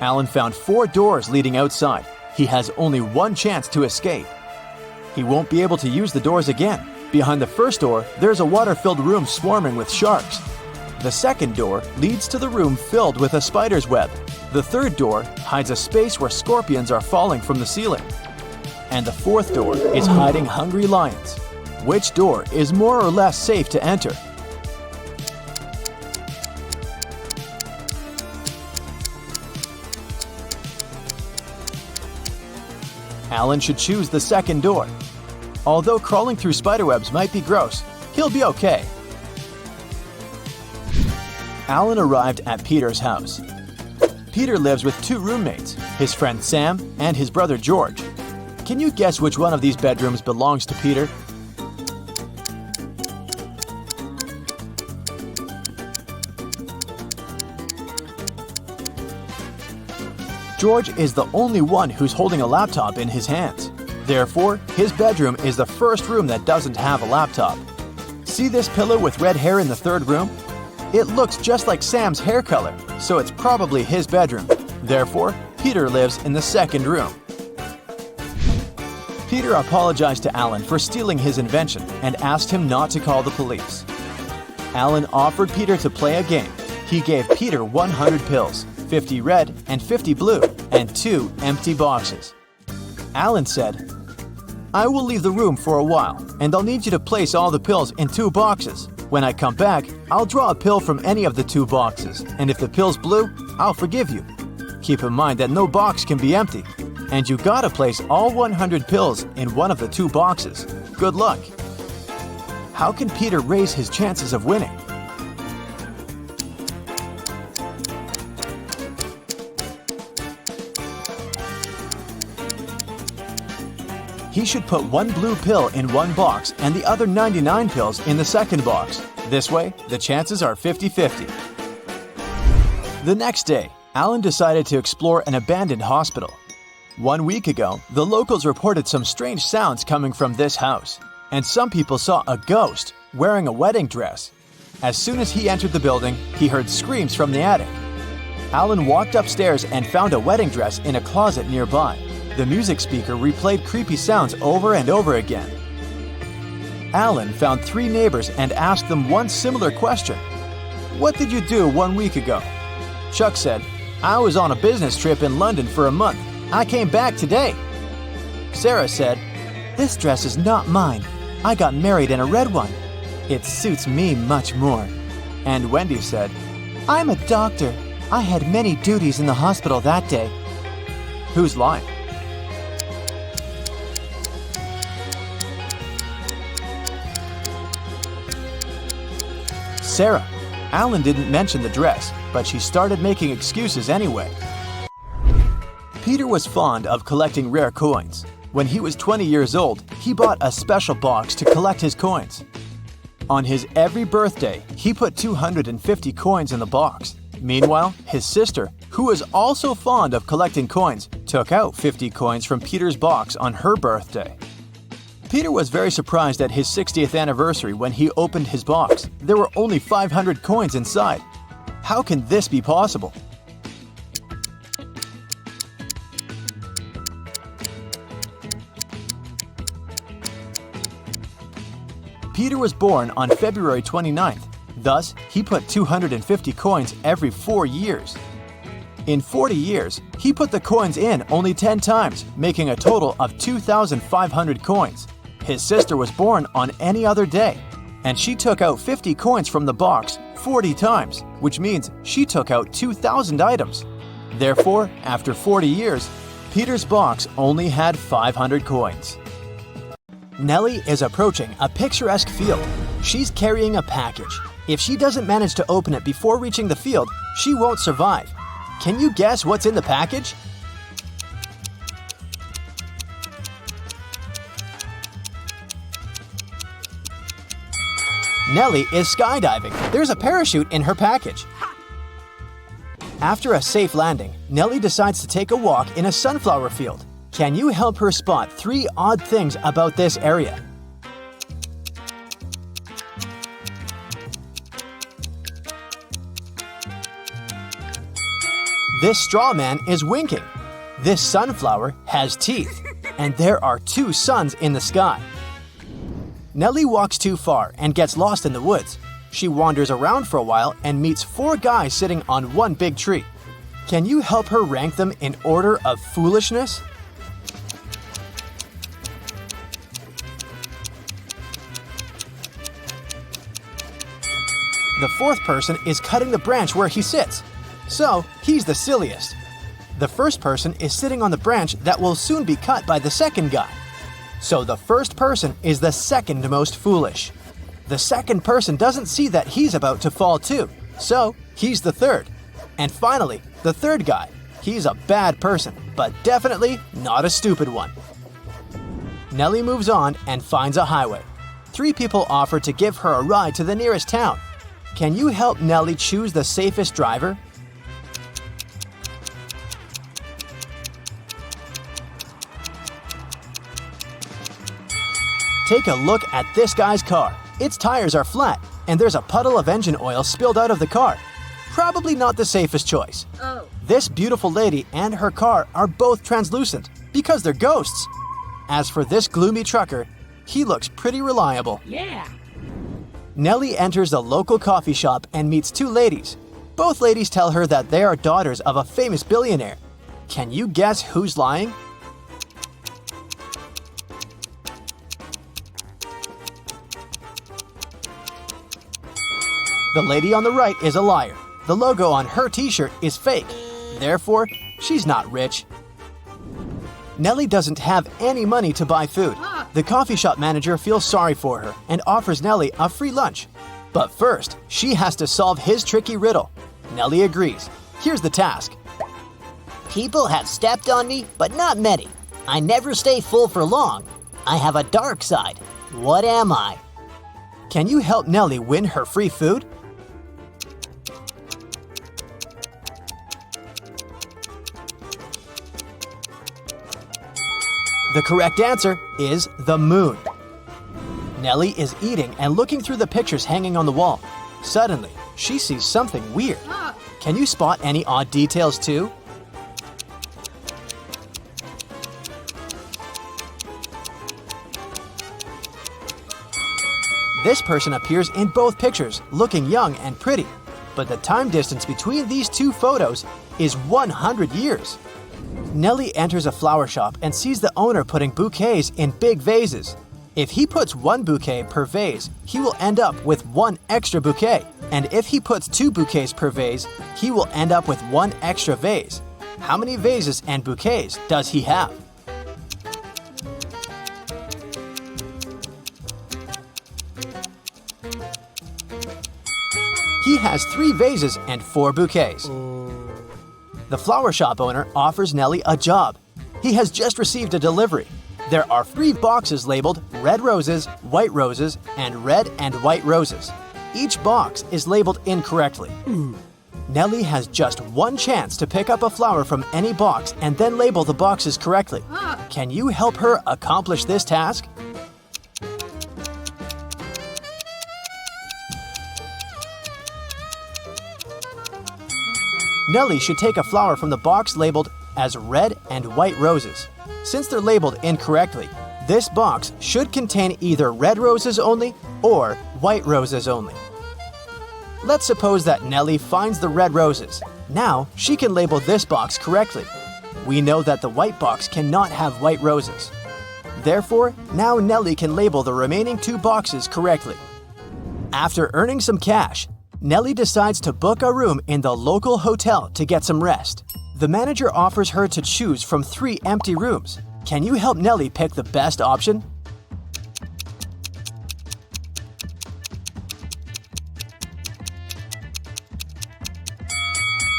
[SPEAKER 2] Alan found 4 doors leading outside. He has only 1 chance to escape. He won't be able to use the doors again. Behind the first door, there's a water-filled room swarming with sharks. The second door leads to the room filled with a spider's web. The third door hides a space where scorpions are falling from the ceiling. And the 4th door is hiding hungry lions. Which door is more or less safe to enter? Alan should choose the second door. Although crawling through spiderwebs might be gross, he'll be okay. Alan arrived at Peter's house. Peter lives with 2 roommates, his friend Sam and his brother George. Can you guess which one of these bedrooms belongs to Peter? George is the only one who's holding a laptop in his hands. Therefore, his bedroom is the first room that doesn't have a laptop. See this pillow with red hair in the 3rd room? It looks just like Sam's hair color, so it's probably his bedroom. Therefore, Peter lives in the 2nd room. Peter apologized to Alan for stealing his invention and asked him not to call the police. Alan offered Peter to play a game. He gave Peter 100 pills, 50 red and 50 blue, and 2 empty boxes. Alan said, "I will leave the room for a while, and I'll need you to place all the pills in 2 boxes. When I come back, I'll draw a pill from any of the 2 boxes, and if the pill's blue, I'll forgive you. Keep in mind that no box can be empty, and you gotta place all 100 pills in one of the 2 boxes. Good luck." How can Peter raise his chances of winning? He should put 1 blue pill in 1 box and the other 99 pills in the 2nd box. This way, the chances are 50-50. The next day, Alan decided to explore an abandoned hospital. 1 week ago, the locals reported some strange sounds coming from this house, and some people saw a ghost wearing a wedding dress. As soon as he entered the building, he heard screams from the attic. Alan walked upstairs and found a wedding dress in a closet nearby. The music speaker replayed creepy sounds over and over again. Alan found 3 neighbors and asked them one similar question. "What did you do 1 week ago?" Chuck said, "I was on a business trip in London for a month. I came back today." Sarah said, "This dress is not mine. I got married in a red one. It suits me much more." And Wendy said, "I'm a doctor. I had many duties in the hospital that day." Who's lying? Sarah. Alan didn't mention the dress, but she started making excuses anyway. Peter was fond of collecting rare coins. When he was 20 years old, he bought a special box to collect his coins. On his every birthday, he put 250 coins in the box. Meanwhile, his sister, who was also fond of collecting coins, took out 50 coins from Peter's box on her birthday. Peter was very surprised at his 60th anniversary when he opened his box. There were only 500 coins inside. How can this be possible? Peter was born on February 29th. Thus, he put 250 coins every 4 years. In 40 years, he put the coins in only 10 times, making a total of 2,500 coins. His sister was born on any other day, and she took out 50 coins from the box 40 times, which means she took out 2,000 items. Therefore, after 40 years, Peter's box only had 500 coins. Nelly is approaching a picturesque field. She's carrying a package. If she doesn't manage to open it before reaching the field, she won't survive. Can you guess what's in the package? Nelly is skydiving. There's a parachute in her package. After a safe landing, Nelly decides to take a walk in a sunflower field. Can you help her spot 3 odd things about this area? This straw man is winking. This sunflower has teeth, and there are 2 suns in the sky. Nelly walks too far and gets lost in the woods. She wanders around for a while and meets 4 guys sitting on one big tree. Can you help her rank them in order of foolishness? The 4th person is cutting the branch where he sits. So, he's the silliest. The first person is sitting on the branch that will soon be cut by the second guy. So the first person is the second most foolish. The second person doesn't see that he's about to fall too, so he's the third. And finally, the third guy. He's a bad person, but definitely not a stupid one. Nelly moves on and finds a highway. 3 people offer to give her a ride to the nearest town. Can you help Nelly choose the safest driver? Take a look at this guy's car. Its tires are flat, and there's a puddle of engine oil spilled out of the car. Probably not the safest choice.
[SPEAKER 4] Oh.
[SPEAKER 2] This beautiful lady and her car are both translucent because they're ghosts. As for this gloomy trucker, he looks pretty reliable.
[SPEAKER 4] Yeah.
[SPEAKER 2] Nelly enters the local coffee shop and meets 2 ladies. Both ladies tell her that they are daughters of a famous billionaire. Can you guess who's lying? The lady on the right is a liar. The logo on her t-shirt is fake. Therefore, she's not rich. Nelly doesn't have any money to buy food. The coffee shop manager feels sorry for her and offers Nelly a free lunch. But first, she has to solve his tricky riddle. Nelly agrees. Here's the task.
[SPEAKER 3] People have stepped on me, but not many. I never stay full for long. I have a dark side. What am I?
[SPEAKER 2] Can you help Nelly win her free food? The correct answer is the moon. Nelly is eating and looking through the pictures hanging on the wall. Suddenly, she sees something weird. Can you spot any odd details too? This person appears in both pictures, looking young and pretty. But the time distance between these 2 photos is 100 years. Nelly enters a flower shop and sees the owner putting bouquets in big vases. If he puts 1 bouquet per vase, he will end up with 1 extra bouquet. And if he puts 2 bouquets per vase, he will end up with 1 extra vase. How many vases and bouquets does he have? has 3 vases and 4 bouquets. The flower shop owner offers Nelly a job. He has just received a delivery. There are 3 boxes labeled red roses, white roses, and red and white roses. Each box is labeled incorrectly. Nelly has just 1 chance to pick up a flower from any box and then label the boxes correctly. Can you help her accomplish this task? Nelly should take a flower from the box labeled as red and white roses. Since they're labeled incorrectly, this box should contain either red roses only or white roses only. Let's suppose that Nelly finds the red roses. Now she can label this box correctly. We know that the white box cannot have white roses. Therefore, now Nelly can label the remaining 2 boxes correctly. After earning some cash, Nelly decides to book a room in the local hotel to get some rest. The manager offers her to choose from 3 empty rooms. Can you help Nelly pick the best option?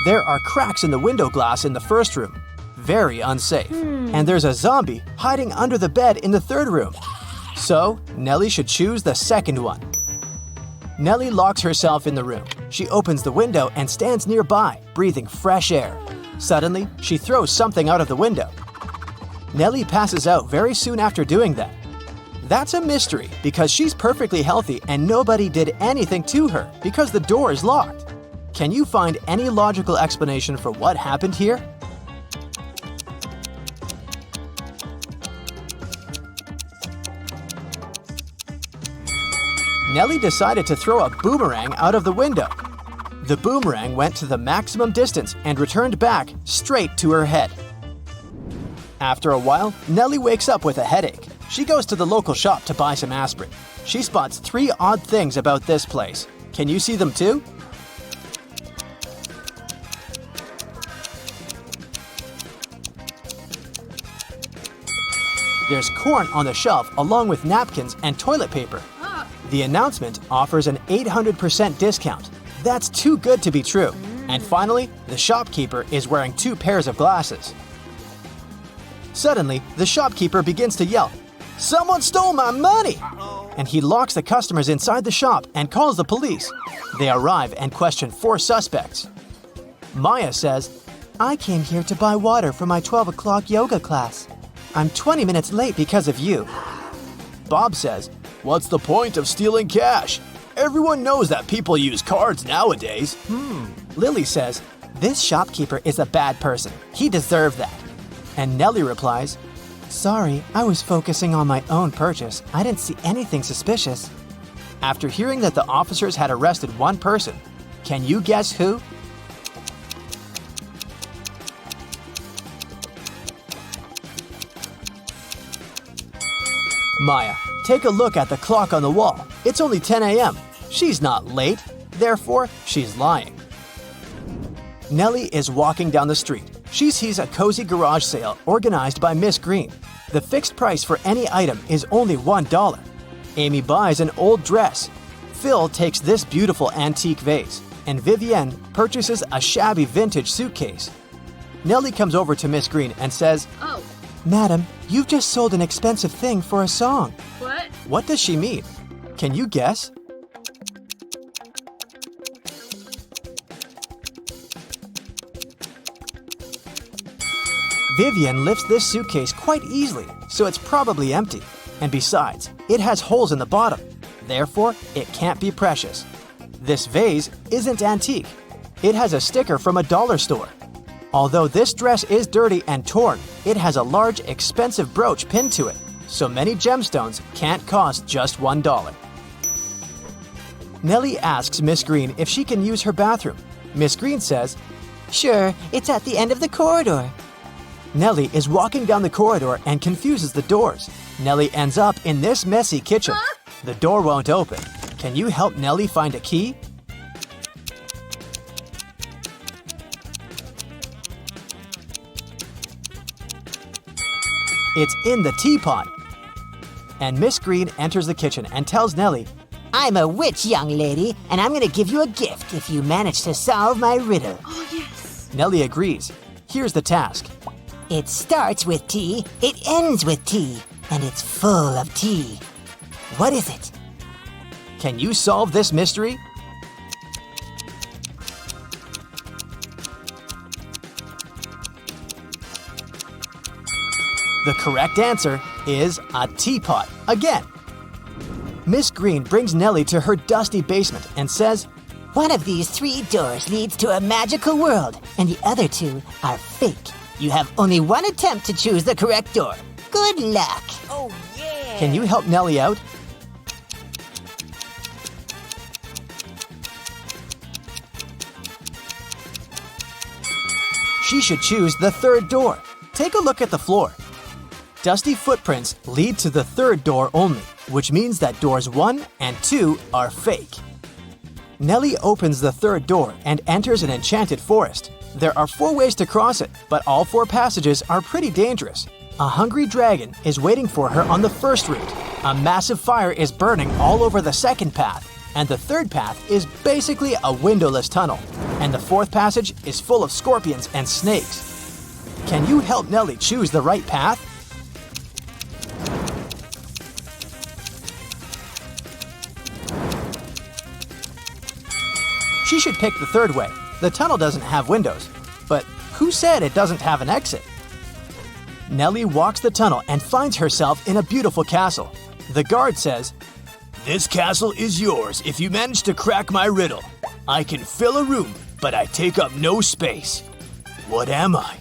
[SPEAKER 2] There are cracks in the window glass in the first room. Very unsafe. And there's a zombie hiding under the bed in the third room. So, Nelly should choose the second one. Nelly locks herself in the room. She opens the window and stands nearby, breathing fresh air. Suddenly, she throws something out of the window. Nelly passes out very soon after doing that. That's a mystery because she's perfectly healthy and nobody did anything to her because the door is locked. Can you find any logical explanation for what happened here? Nelly decided to throw a boomerang out of the window. The boomerang went to the maximum distance and returned back straight to her head. After a while, Nelly wakes up with a headache. She goes to the local shop to buy some aspirin. She spots 3 odd things about this place. Can you see them too? There's corn on the shelf along with napkins and toilet paper. The announcement offers an 800% discount. That's too good to be true. And finally, the shopkeeper is wearing 2 pairs of glasses. Suddenly, the shopkeeper begins to yell, "Someone stole my money!" And he locks the customers inside the shop and calls the police. They arrive and question 4 suspects. Maya says, "I came here to buy water for my 12 o'clock yoga class. I'm 20 minutes late because of you." Bob says, "What's the point of stealing cash? Everyone knows that people use cards nowadays." Lily says, "This shopkeeper is a bad person. He deserved that." And Nelly replies, "Sorry, I was focusing on my own purchase. I didn't see anything suspicious." After hearing that the officers had arrested 1 person, can you guess who? Maya, take a look at the clock on the wall. It's only 10 a.m. She's not late, therefore she's lying. Nelly is walking down the street. She sees a cozy garage sale organized by Miss Green. The fixed price for any item is only $1. Amy buys an old dress. Phil takes this beautiful antique vase, and Vivienne purchases a shabby vintage suitcase. Nelly comes over to Miss Green and says,
[SPEAKER 4] Oh,
[SPEAKER 2] "Madam, you've just sold an expensive thing for a song."
[SPEAKER 4] what?
[SPEAKER 2] What does she mean? Can you guess? Vivian lifts this suitcase quite easily, so it's probably empty. And besides, it has holes in the bottom. Therefore, it can't be precious. This vase isn't antique. It has a sticker from a dollar store. Although this dress is dirty and torn, it has a large, expensive brooch pinned to it, so many gemstones can't cost just $1. Nelly asks Miss Green if she can use her bathroom. Miss Green says,
[SPEAKER 3] Sure, it's at the end of the corridor.
[SPEAKER 2] Nelly is walking down the corridor and confuses the doors. Nelly ends up in this messy kitchen. The door won't open. Can you help Nelly find a key? It's in the teapot. And Miss Green enters the kitchen and tells Nelly,
[SPEAKER 3] I'm a witch, young lady, and I'm gonna give you a gift if you manage to solve my riddle.
[SPEAKER 4] Oh, yes.
[SPEAKER 2] Nelly agrees. Here's the task.
[SPEAKER 3] It starts with T, it ends with T, and it's full of tea. What is it?
[SPEAKER 2] Can you solve this mystery? The correct answer is a teapot again. Miss Green brings Nelly to her dusty basement and says,
[SPEAKER 3] One of these 3 doors leads to a magical world, and the other 2 are fake. You have only 1 attempt to choose the correct door. Good luck.
[SPEAKER 4] Oh, yeah.
[SPEAKER 2] Can you help Nelly out? She should choose the 3rd door. Take a look at the floor. Dusty footprints lead to the 3rd door only, which means that doors 1 and 2 are fake. Nelly opens the 3rd door and enters an enchanted forest. There are 4 ways to cross it, but all 4 passages are pretty dangerous. A hungry dragon is waiting for her on the first route. A massive fire is burning all over the 2nd path, and the 3rd path is basically a windowless tunnel. And the 4th passage is full of scorpions and snakes. Can you help Nelly choose the right path? She should pick the 3rd way. The tunnel doesn't have windows. But who said it doesn't have an exit? Nelly walks the tunnel and finds herself in a beautiful castle. The guard says, "This castle is yours if you manage to crack my riddle. I can fill a room, but I take up no space. What am I?"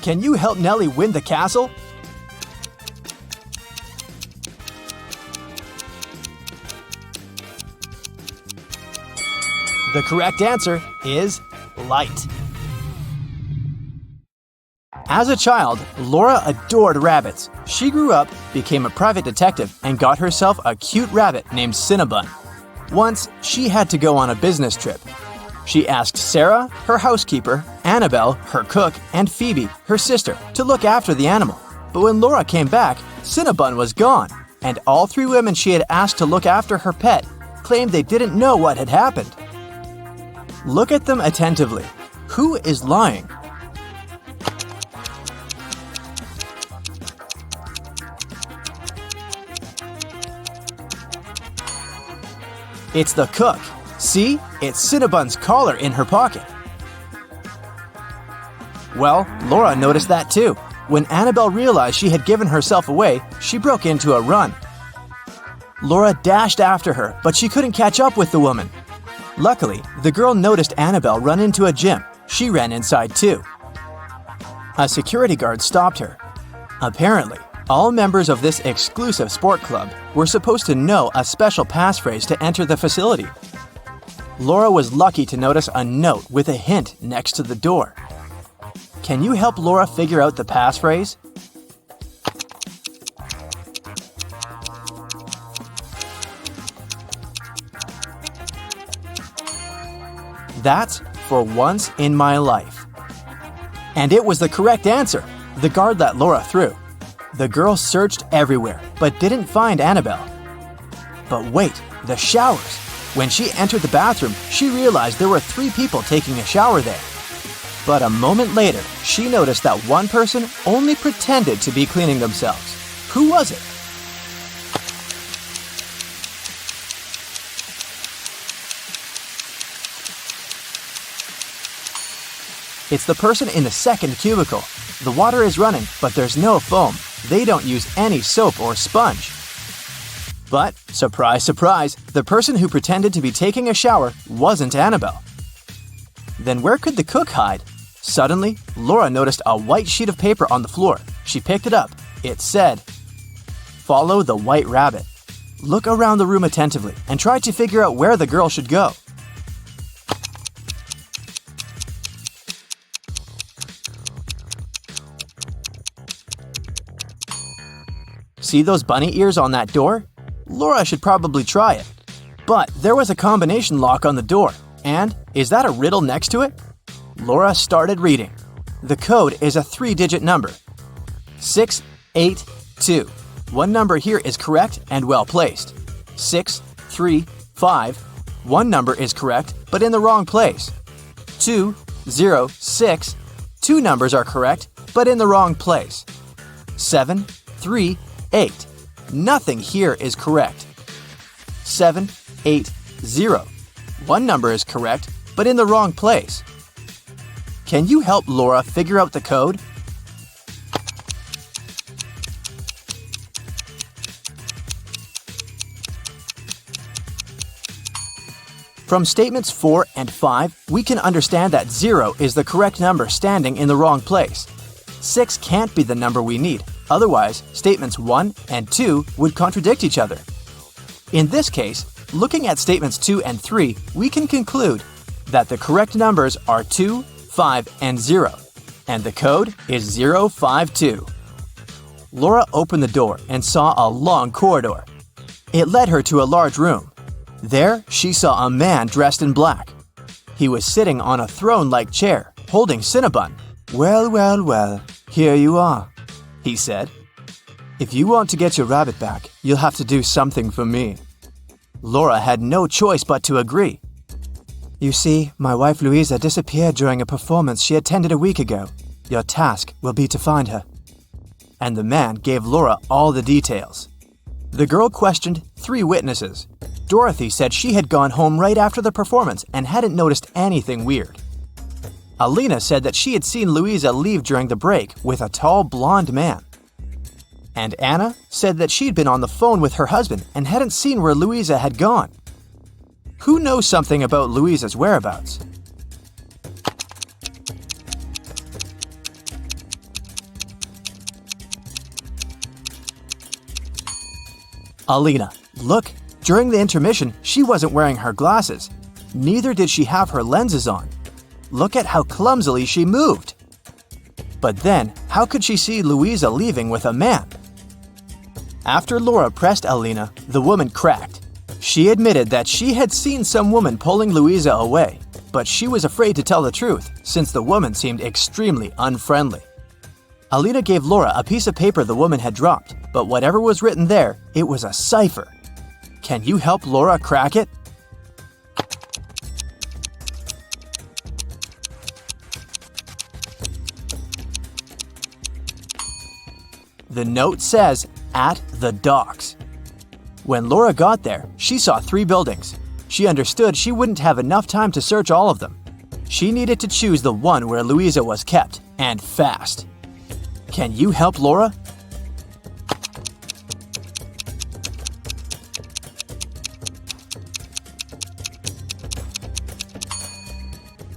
[SPEAKER 2] Can you help Nelly win the castle? The correct answer is light. As a child, Laura adored rabbits. She grew up, became a private detective, and got herself a cute rabbit named Cinnabon. Once, she had to go on a business trip. She asked Sarah, her housekeeper, Annabelle, her cook, and Phoebe, her sister, to look after the animal. But when Laura came back, Cinnabon was gone, and all 3 women she had asked to look after her pet claimed they didn't know what had happened. Look at them attentively. Who is lying? It's the cook. See? It's Cinnabon's collar in her pocket. Well, Laura noticed that too. When Annabelle realized she had given herself away, she broke into a run. Laura dashed after her, but she couldn't catch up with the woman. Luckily, the girl noticed Annabelle run into a gym. She ran inside too. A security guard stopped her. Apparently, all members of this exclusive sport club were supposed to know a special passphrase to enter the facility. Laura was lucky to notice a note with a hint next to the door. Can you help Laura figure out the passphrase? That's "for once in my life." And it was the correct answer. The guard let Laura through. The girl searched everywhere, but didn't find Annabelle. But wait, the showers. When she entered the bathroom, she realized there were 3 people taking a shower there. But a moment later, she noticed that one person only pretended to be cleaning themselves. Who was it? It's the person in the second cubicle. The water is running, but there's no foam. They don't use any soap or sponge. But, surprise, surprise, the person who pretended to be taking a shower wasn't Annabelle. Then where could the cook hide? Suddenly, Laura noticed a white sheet of paper on the floor. She picked it up. It said, "Follow the white rabbit." Look around the room attentively and try to figure out where the girl should go. See those bunny ears on that door? Laura should probably try it. But there was a combination lock on the door. And is that a riddle next to it? Laura started reading. The code is a 3-digit number. 682. One number here is correct and well placed. 6, 3, 5. One number is correct, but in the wrong place. 2, 0, 6. Two numbers are correct, but in the wrong place. 7, 3, 8. Nothing here is correct. 7, 8, 0. One number is correct, but in the wrong place. Can you help Laura figure out the code? From statements 4 and 5, we can understand that 0 is the correct number standing in the wrong place. 6 can't be the number we need, otherwise statements 1 and 2 would contradict each other. In this case, looking at statements 2 and 3, we can conclude that the correct numbers are 2, 5, and 0, and the code is 052. Laura opened the door and saw a long corridor. It led her to a large room. There, she saw a man dressed in black. He was sitting on a throne-like chair, holding Cinnabon. "Well, well, well, here you are," he said. "If you want to get your rabbit back, you'll have to do something for me." Laura had no choice but to agree. "You see, my wife Louisa disappeared during a performance she attended a week ago. Your task will be to find her." And the man gave Laura all the details. The girl questioned 3 witnesses. Dorothy said she had gone home right after the performance and hadn't noticed anything weird. Alina said that she had seen Louisa leave during the break with a tall blonde man. And Anna said that she'd been on the phone with her husband and hadn't seen where Louisa had gone. Who knows something about Louisa's whereabouts? Alina. Look, during the intermission, she wasn't wearing her glasses. Neither did she have her lenses on. Look at how clumsily she moved. But then, how could she see Louisa leaving with a man? After Laura pressed Alina, the woman cracked. She admitted that she had seen some woman pulling Louisa away, but she was afraid to tell the truth since the woman seemed extremely unfriendly. Alina gave Laura a piece of paper the woman had dropped, but whatever was written there, it was a cipher. Can you help Laura crack it? The note says, "At the docks." When Laura got there, she saw 3 buildings. She understood she wouldn't have enough time to search all of them. She needed to choose the one where Louisa was kept, and fast. Can you help Laura?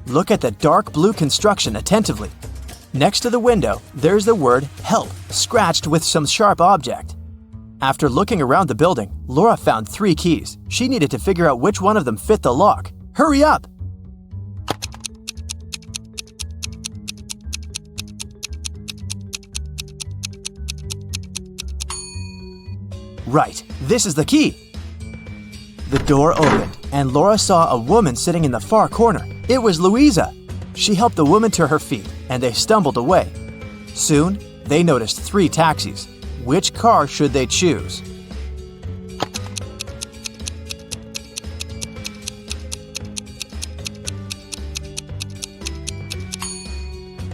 [SPEAKER 2] Look at the dark blue construction attentively. Next to the window, there's the word "help" scratched with some sharp object. After looking around the building, Laura found 3 keys. She needed to figure out which one of them fit the lock. Hurry up! Right, this is the key. The door opened, and Laura saw a woman sitting in the far corner. It was Louisa. She helped the woman to her feet, and they stumbled away. Soon, they noticed 3 taxis. Which car should they choose?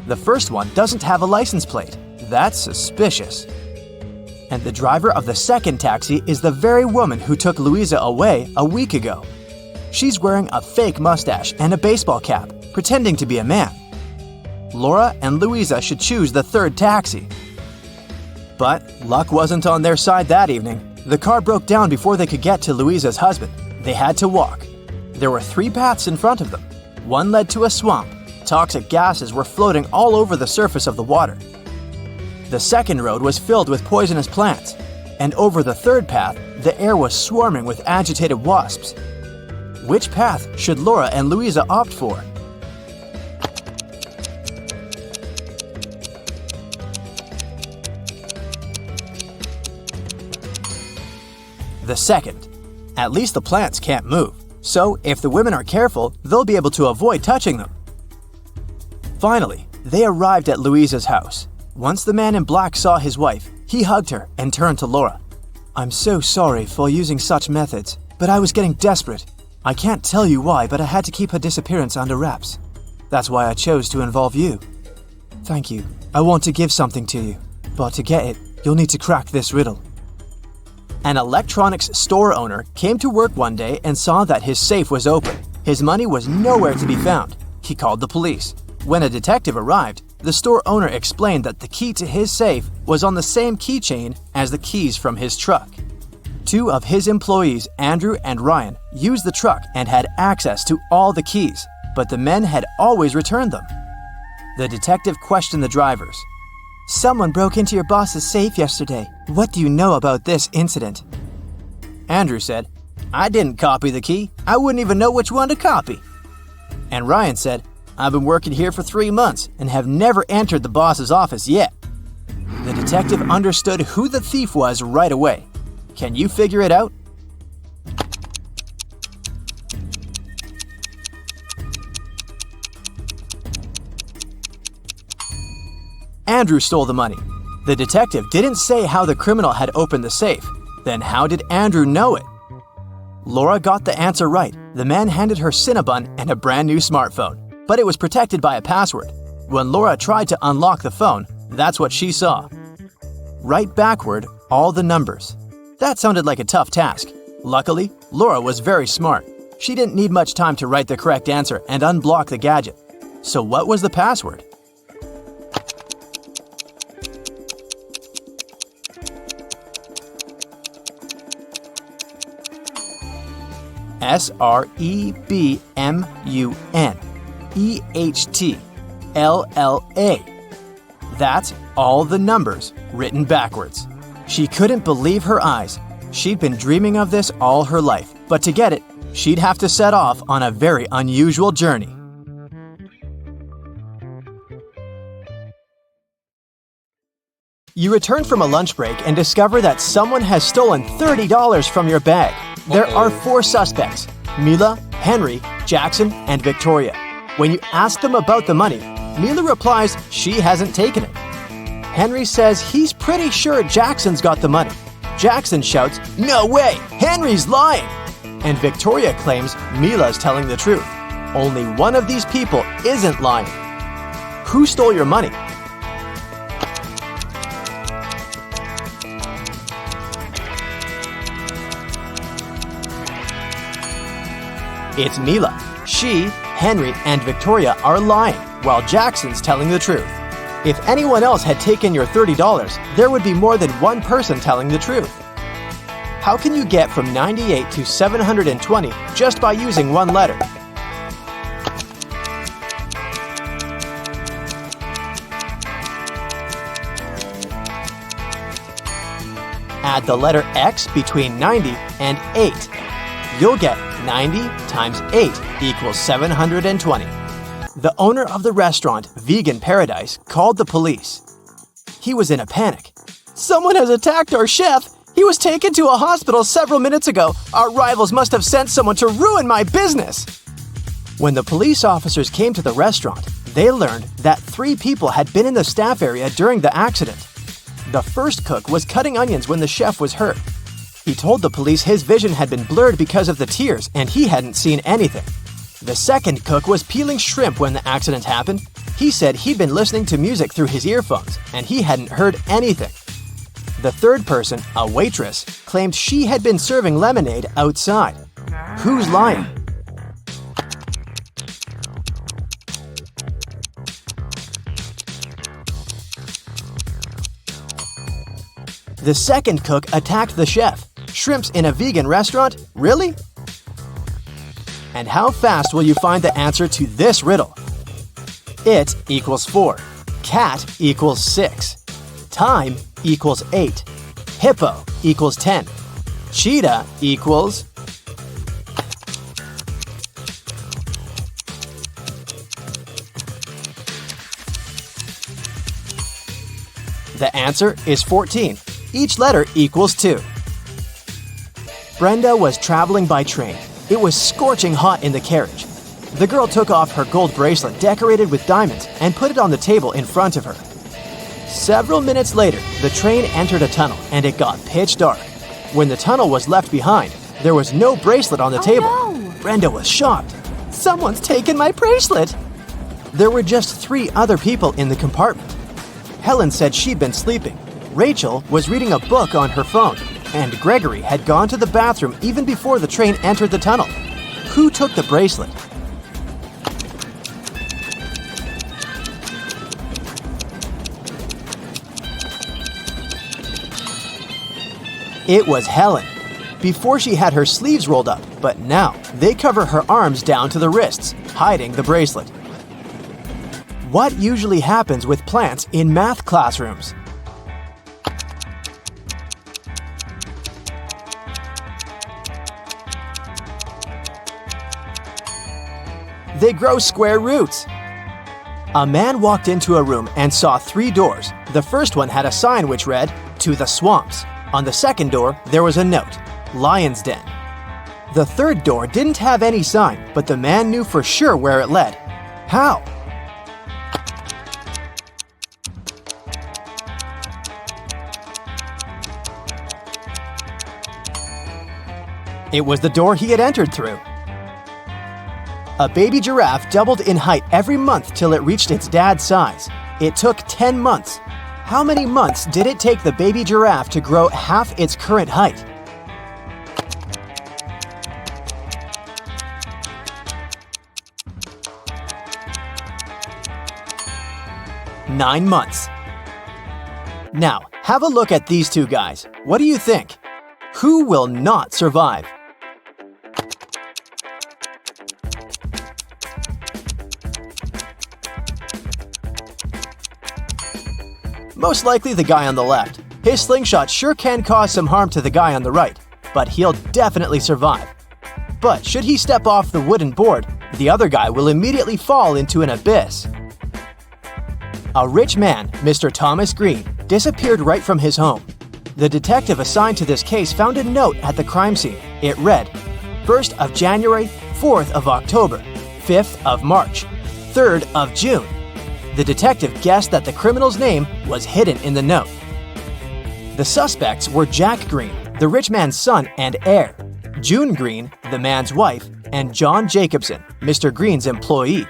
[SPEAKER 2] The first one doesn't have a license plate. That's suspicious. And the driver of the second taxi is the very woman who took Louisa away a week ago. She's wearing a fake mustache and a baseball cap, pretending to be a man. Laura and Louisa should choose the third taxi. But luck wasn't on their side that evening. The car broke down before they could get to Louisa's husband. They had to walk. There were 3 paths in front of them. One led to a swamp. Toxic gases were floating all over the surface of the water. The second road was filled with poisonous plants. And over the third path, the air was swarming with agitated wasps. Which path should Laura and Louisa opt for? The second. At least the plants can't move, so if the women are careful, they'll be able to avoid touching them. Finally, they arrived at Louisa's house. Once the man in black saw his wife, he hugged her and turned to Laura. "I'm so sorry for using such methods. But I was getting desperate. I can't tell you why, but I had to keep her disappearance under wraps. That's why I chose to involve you. Thank you. I want to give something to you, but to get it, you'll need to crack this riddle. An electronics store owner came to work one day and saw that his safe was open. His money was nowhere to be found. He called the police. When a detective arrived, the store owner explained that the key to his safe was on the same keychain as the keys from his truck. Two of his employees, Andrew and Ryan, used the truck and had access to all the keys, but the men had always returned them. The detective questioned the drivers. Someone broke into your boss's safe yesterday. What do you know about this incident? Andrew said, I didn't copy the key. I wouldn't even know which one to copy. And Ryan said, I've been working here for 3 months and have never entered the boss's office yet. The detective understood who the thief was right away. Can you figure it out? Andrew stole the money. The detective didn't say how the criminal had opened the safe. Then how did Andrew know it? Laura got the answer right. The man handed her Cinnabon and a brand new smartphone, but it was protected by a password. When Laura tried to unlock the phone, that's what she saw. Write backward all the numbers. That sounded like a tough task. Luckily, Laura was very smart. She didn't need much time to write the correct answer and unblock the gadget. So what was the password? SREBMUNEHTLLA. That's all the numbers written backwards. She couldn't believe her eyes. She'd been dreaming of this all her life, but to get it, she'd have to set off on a very unusual journey. You return from a lunch break and discover that someone has stolen $30 from your bag. There are 4 suspects: Mila, Henry, Jackson, and Victoria. When you ask them about the money, Mila replies she hasn't taken it. Henry says he's pretty sure Jackson's got the money. Jackson shouts, "No way! Henry's lying!" And Victoria claims Mila's telling the truth. Only one of these people isn't lying. Who stole your money? It's Mila. She, Henry, and Victoria are lying, while Jackson's telling the truth. If anyone else had taken your $30, there would be more than one person telling the truth. How can you get from 98 to 720 just by using one letter? Add the letter X between 90 and 8. You'll get 90 times 8 equals 720. The owner of the restaurant, Vegan Paradise, called the police. He was in a panic. Someone has attacked our chef! He was taken to a hospital several minutes ago. Our rivals must have sent someone to ruin my business! When the police officers came to the restaurant, they learned that 3 people had been in the staff area during the accident. The first cook was cutting onions when the chef was hurt. He told the police his vision had been blurred because of the tears and he hadn't seen anything. The second cook was peeling shrimp when the accident happened. He said he'd been listening to music through his earphones and he hadn't heard anything. The third person, a waitress, claimed she had been serving lemonade outside. Who's lying? The second cook attacked the chef. Shrimps in a vegan restaurant? Really? And how fast will you find the answer to this riddle? It equals 4. Cat equals 6. Time equals 8. Hippo equals 10. Cheetah equals... The answer is 14. Each letter equals 2. Brenda was traveling by train. It was scorching hot in the carriage. The girl took off her gold bracelet decorated with diamonds and put it on the table in front of her. Several minutes later, the train entered a tunnel and it got pitch dark. When the tunnel was left behind, There was no bracelet on the table.
[SPEAKER 4] no.
[SPEAKER 2] Brenda was shocked. Someone's taken my bracelet! There were just 3 other people in the compartment. Helen said she'd been sleeping. Rachel was reading a book on her phone, and Gregory had gone to the bathroom even before the train entered the tunnel. Who took the bracelet? It was Helen. Before she had her sleeves rolled up, but now they cover her arms down to the wrists, hiding the bracelet. What usually happens with plants in math classrooms? They grow square roots. A man walked into a room and saw 3 doors. The first one had a sign which read, "To the swamps." On the second door, there was a note, "Lion's Den." The third door didn't have any sign, but the man knew for sure where it led. How? It was the door he had entered through. A baby giraffe doubled in height every month till it reached its dad's size. It took 10 months. How many months did it take the baby giraffe to grow half its current height? Nine months. Now, have a look at these 2 guys. What do you think? Who will not survive? Most likely the guy on the left. His slingshot sure can cause some harm to the guy on the right, but he'll definitely survive. But should he step off the wooden board, the other guy will immediately fall into an abyss. A rich man, Mr. Thomas Green, disappeared right from his home. The detective assigned to this case found a note at the crime scene. It read, 1st of January, 4th of October, 5th of March, 3rd of June. The detective guessed that the criminal's name was hidden in the note. The suspects were Jack Green, the rich man's son and heir, June Green, the man's wife, and John Jacobson, Mr. Green's employee.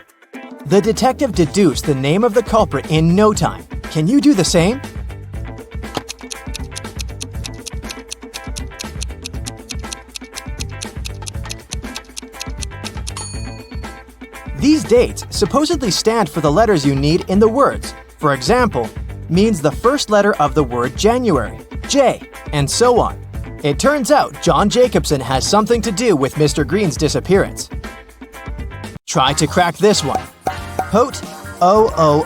[SPEAKER 2] The detective deduced the name of the culprit in no time. Can you do the same? These dates supposedly stand for the letters you need in the words. For example, means the first letter of the word January, J, and so on. It turns out John Jacobson has something to do with Mr. Green's disappearance. Try to crack this one. Pote, O-O-O-O-O-O-O-O.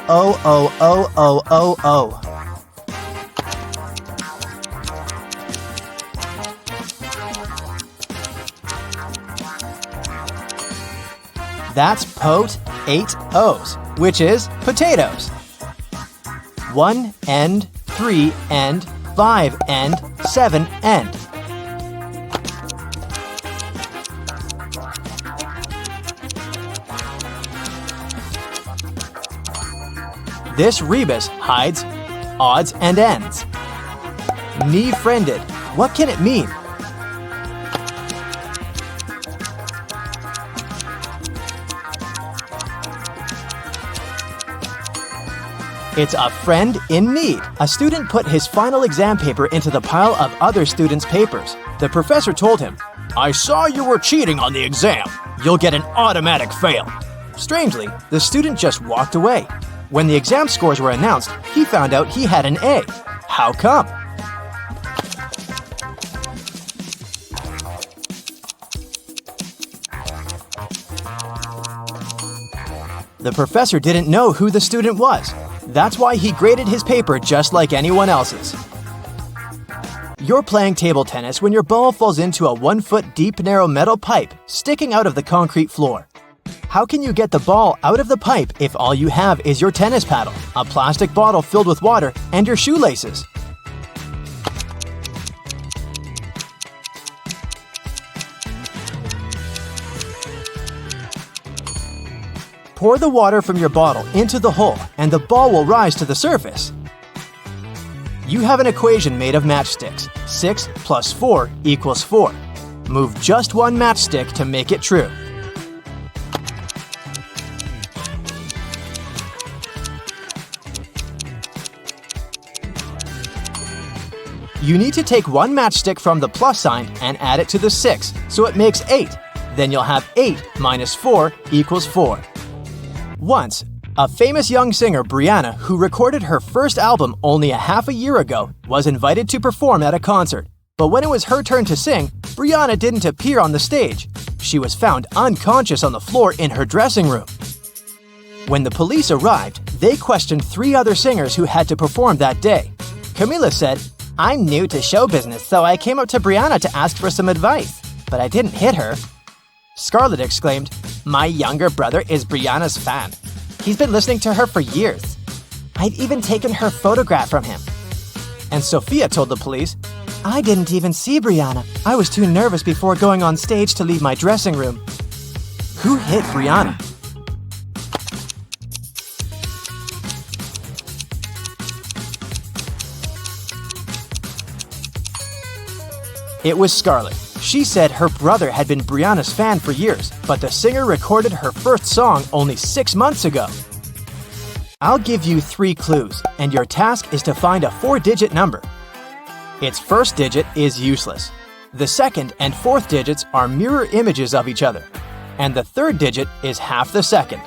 [SPEAKER 2] That's pote, 8 O's, which is potatoes. 1 end, 3 end, 5 end, 7 end. This rebus hides odds and ends. Knee-friended. What can it mean? It's a friend in need. A student put his final exam paper into the pile of other students' papers. The professor told him, "I saw you were cheating on the exam. You'll get an automatic fail." Strangely, the student just walked away. When the exam scores were announced, he found out he had an A. How come? The professor didn't know who the student was. That's why he graded his paper just like anyone else's. You're playing table tennis when your ball falls into a 1-foot deep narrow metal pipe sticking out of the concrete floor. How can you get the ball out of the pipe if all you have is your tennis paddle, a plastic bottle filled with water, and your shoelaces? Pour the water from your bottle into the hole and the ball will rise to the surface. You have an equation made of matchsticks. 6 plus 4 equals 4. Move just one matchstick to make it true. You need to take one matchstick from the plus sign and add it to the 6, so it makes 8. Then you'll have 8 minus 4 equals 4. Once, a famous young singer, Brianna, who recorded her first album only a half a year ago, was invited to perform at a concert. But when it was her turn to sing, Brianna didn't appear on the stage. She was found unconscious on the floor in her dressing room. When the police arrived, they questioned 3 other singers who had to perform that day. Camila said, "I'm new to show business, so I came up to Brianna to ask for some advice, but I didn't hit her." Scarlett exclaimed, "My younger brother is Brianna's fan. He's been listening to her for years. I've even taken her photograph from him." And Sophia told the police, "I didn't even see Brianna. I was too nervous before going on stage to leave my dressing room." Who hit Brianna? It was Scarlett. She said her brother had been Brianna's fan for years, but the singer recorded her first song only 6 months ago. I'll give you 3 clues, and your task is to find a 4-digit number. Its first digit is useless. The second and fourth digits are mirror images of each other, and the third digit is half the second.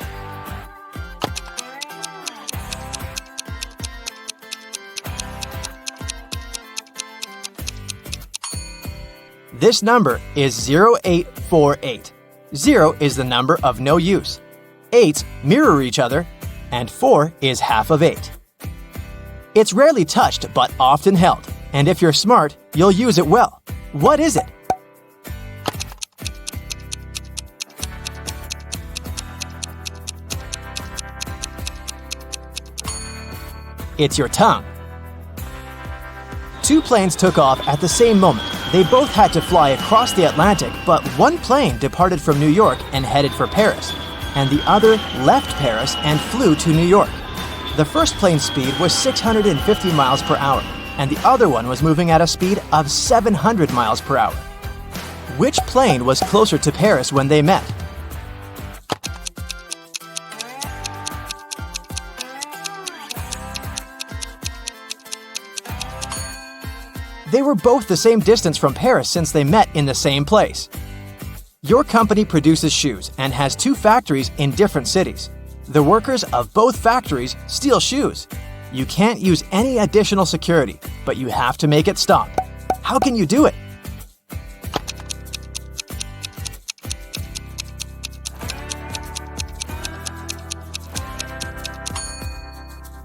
[SPEAKER 2] This number is 0848. 0 is the number of no use. 8s mirror each other, and 4 is half of 8. It's rarely touched but often held, and if you're smart, you'll use it well. What is it? It's your tongue. 2 planes took off at the same moment. They both had to fly across the Atlantic, but one plane departed from New York and headed for Paris, and the other left Paris and flew to New York. The first plane's speed was 650 miles per hour, and the other one was moving at a speed of 700 miles per hour. Which plane was closer to Paris when they met? They were both the same distance from Paris since they met in the same place. Your company produces shoes and has 2 factories in different cities. The workers of both factories steal shoes. You can't use any additional security, but you have to make it stop. How can you do it?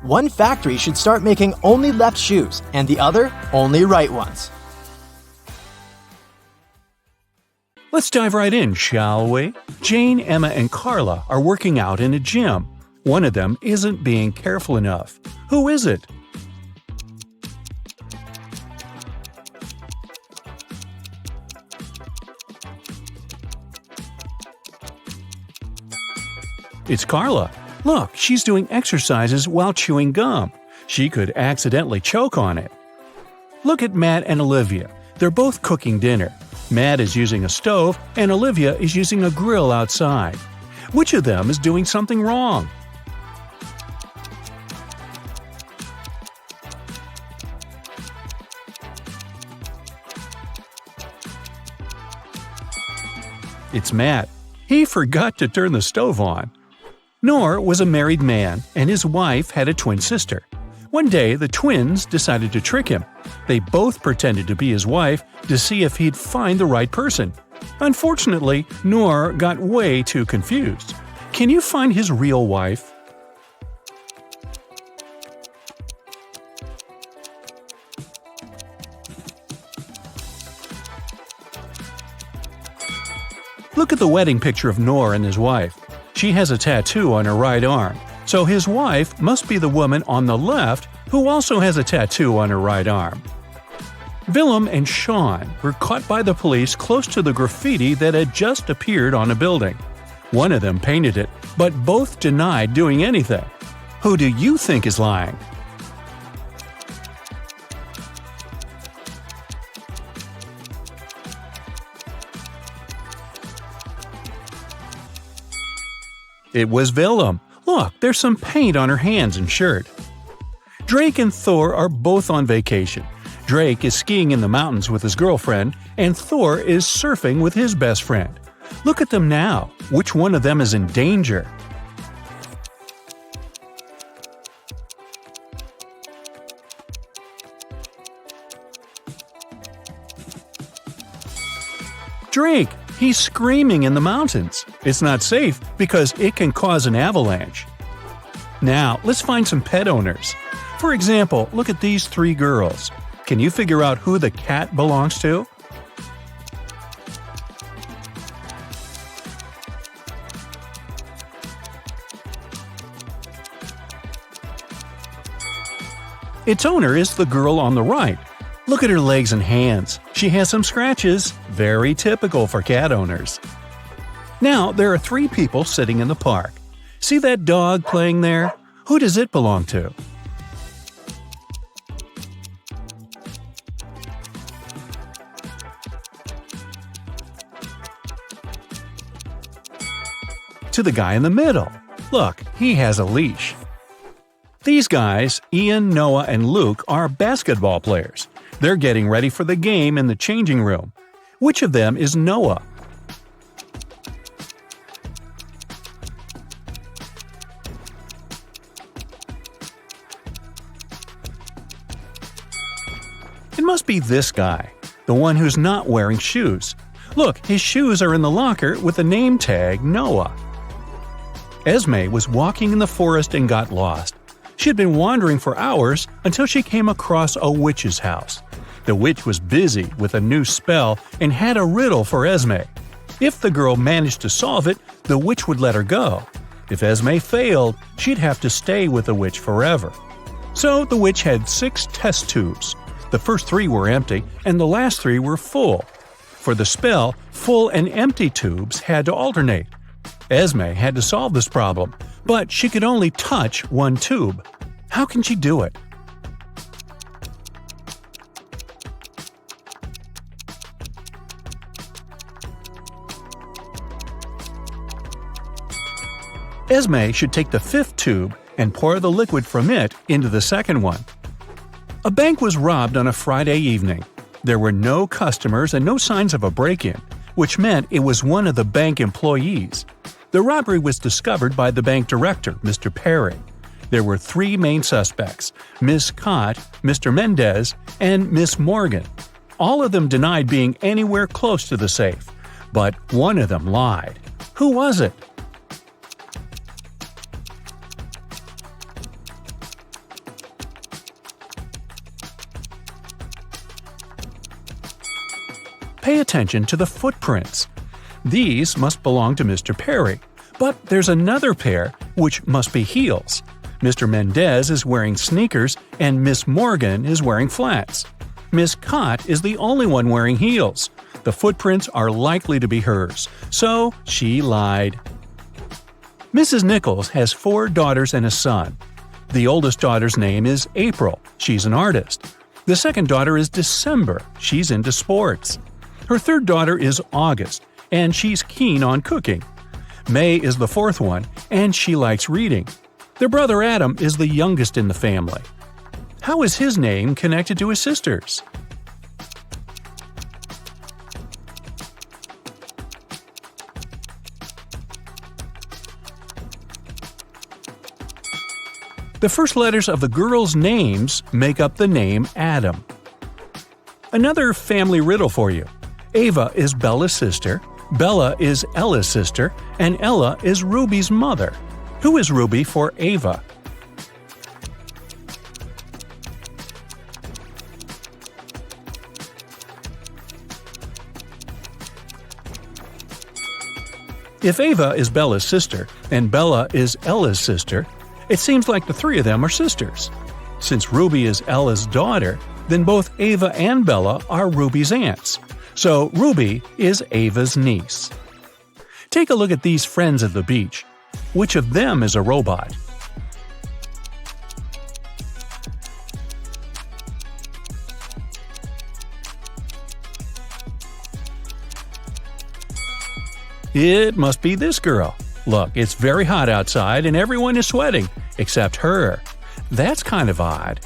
[SPEAKER 2] One factory should start making only left shoes and the other only right ones.
[SPEAKER 5] Let's dive right in, shall we? Jane, Emma, and Carla are working out in a gym. One of them isn't being careful enough. Who is it? It's Carla. Look, she's doing exercises while chewing gum. She could accidentally choke on it. Look at Matt and Olivia. They're both cooking dinner. Matt is using a stove and Olivia is using a grill outside. Which of them is doing something wrong? It's Matt. He forgot to turn the stove on. Noor was a married man, and his wife had a twin sister. One day, the twins decided to trick him. They both pretended to be his wife to see if he'd find the right person. Unfortunately, Noor got way too confused. Can you find his real wife? Look at the wedding picture of Noor and his wife. She has a tattoo on her right arm, so his wife must be the woman on the left who also has a tattoo on her right arm. Willem and Sean were caught by the police close to the graffiti that had just appeared on a building. One of them painted it, but both denied doing anything. Who do you think is lying? It was Willem. Look, there's some paint on her hands and shirt. Drake and Thor are both on vacation. Drake is skiing in the mountains with his girlfriend, and Thor is surfing with his best friend. Look at them now. Which one of them is in danger? Drake! He's screaming in the mountains. It's not safe because it can cause an avalanche. Now, let's find some pet owners. For example, look at these 3 girls. Can you figure out who the cat belongs to? Its owner is the girl on the right. Look at her legs and hands. She has some scratches, very typical for cat owners. Now, there are 3 people sitting in the park. See that dog playing there? Who does it belong to? To the guy in the middle. Look, he has a leash. These guys, Ian, Noah, and Luke, are basketball players. They're getting ready for the game in the changing room. Which of them is Noah? It must be this guy, the one who's not wearing shoes. Look, his shoes are in the locker with the name tag Noah. Esme was walking in the forest and got lost. She had been wandering for hours until she came across a witch's house. The witch was busy with a new spell and had a riddle for Esme. If the girl managed to solve it, the witch would let her go. If Esme failed, she'd have to stay with the witch forever. So the witch had 6 test tubes. The first 3 were empty, and the last 3 were full. For the spell, full and empty tubes had to alternate. Esme had to solve this problem, but she could only touch one tube. How can she do it? Esme should take the 5th tube and pour the liquid from it into the second one. A bank was robbed on a Friday evening. There were no customers and no signs of a break-in, which meant it was one of the bank employees. The robbery was discovered by the bank director, Mr. Perry. There were 3 main suspects, Miss Cott, Mr. Mendez, and Miss Morgan. All of them denied being anywhere close to the safe, but one of them lied. Who was it? Pay attention to the footprints. These must belong to Mr. Perry, but there's another pair which must be heels. Mr. Mendez is wearing sneakers and Miss Morgan is wearing flats. Miss Cott is the only one wearing heels. The footprints are likely to be hers, so she lied. Mrs. Nichols has 4 daughters and a son. The oldest daughter's name is April. She's an artist. The second daughter is December. She's into sports. Her third daughter is August, and she's keen on cooking. May is the 4th one, and she likes reading. Their brother Adam is the youngest in the family. How is his name connected to his sisters? The first letters of the girls' names make up the name Adam. Another family riddle for you. Ava is Bella's sister, Bella is Ella's sister, and Ella is Ruby's mother. Who is Ruby for Ava? If Ava is Bella's sister and Bella is Ella's sister, it seems like the 3 of them are sisters. Since Ruby is Ella's daughter, then both Ava and Bella are Ruby's aunts. So Ruby is Ava's niece. Take a look at these friends at the beach. Which of them is a robot? It must be this girl. Look, it's very hot outside and everyone is sweating, except her. That's kind of odd.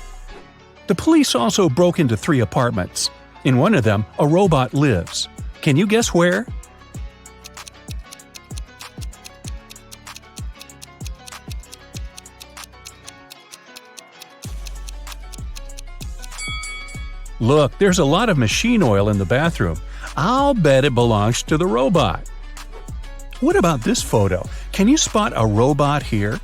[SPEAKER 5] The police also broke into 3 apartments. In one of them, a robot lives. Can you guess where? Look, there's a lot of machine oil in the bathroom. I'll bet it belongs to the robot. What about this photo? Can you spot a robot here?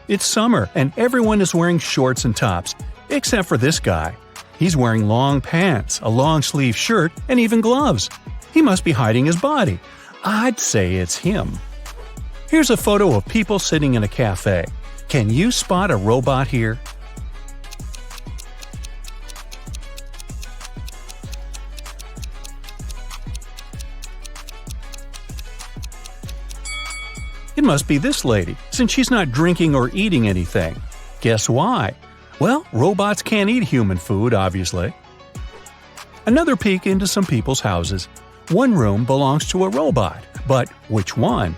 [SPEAKER 5] It's summer and everyone is wearing shorts and tops, except for this guy. He's wearing long pants, a long-sleeve shirt, and even gloves. He must be hiding his body. I'd say it's him. Here's a photo of people sitting in a cafe. Can you spot a robot here? It must be this lady, since she's not drinking or eating anything. Guess why? Well, robots can't eat human food, obviously. Another peek into some people's houses. One room belongs to a robot, but which one?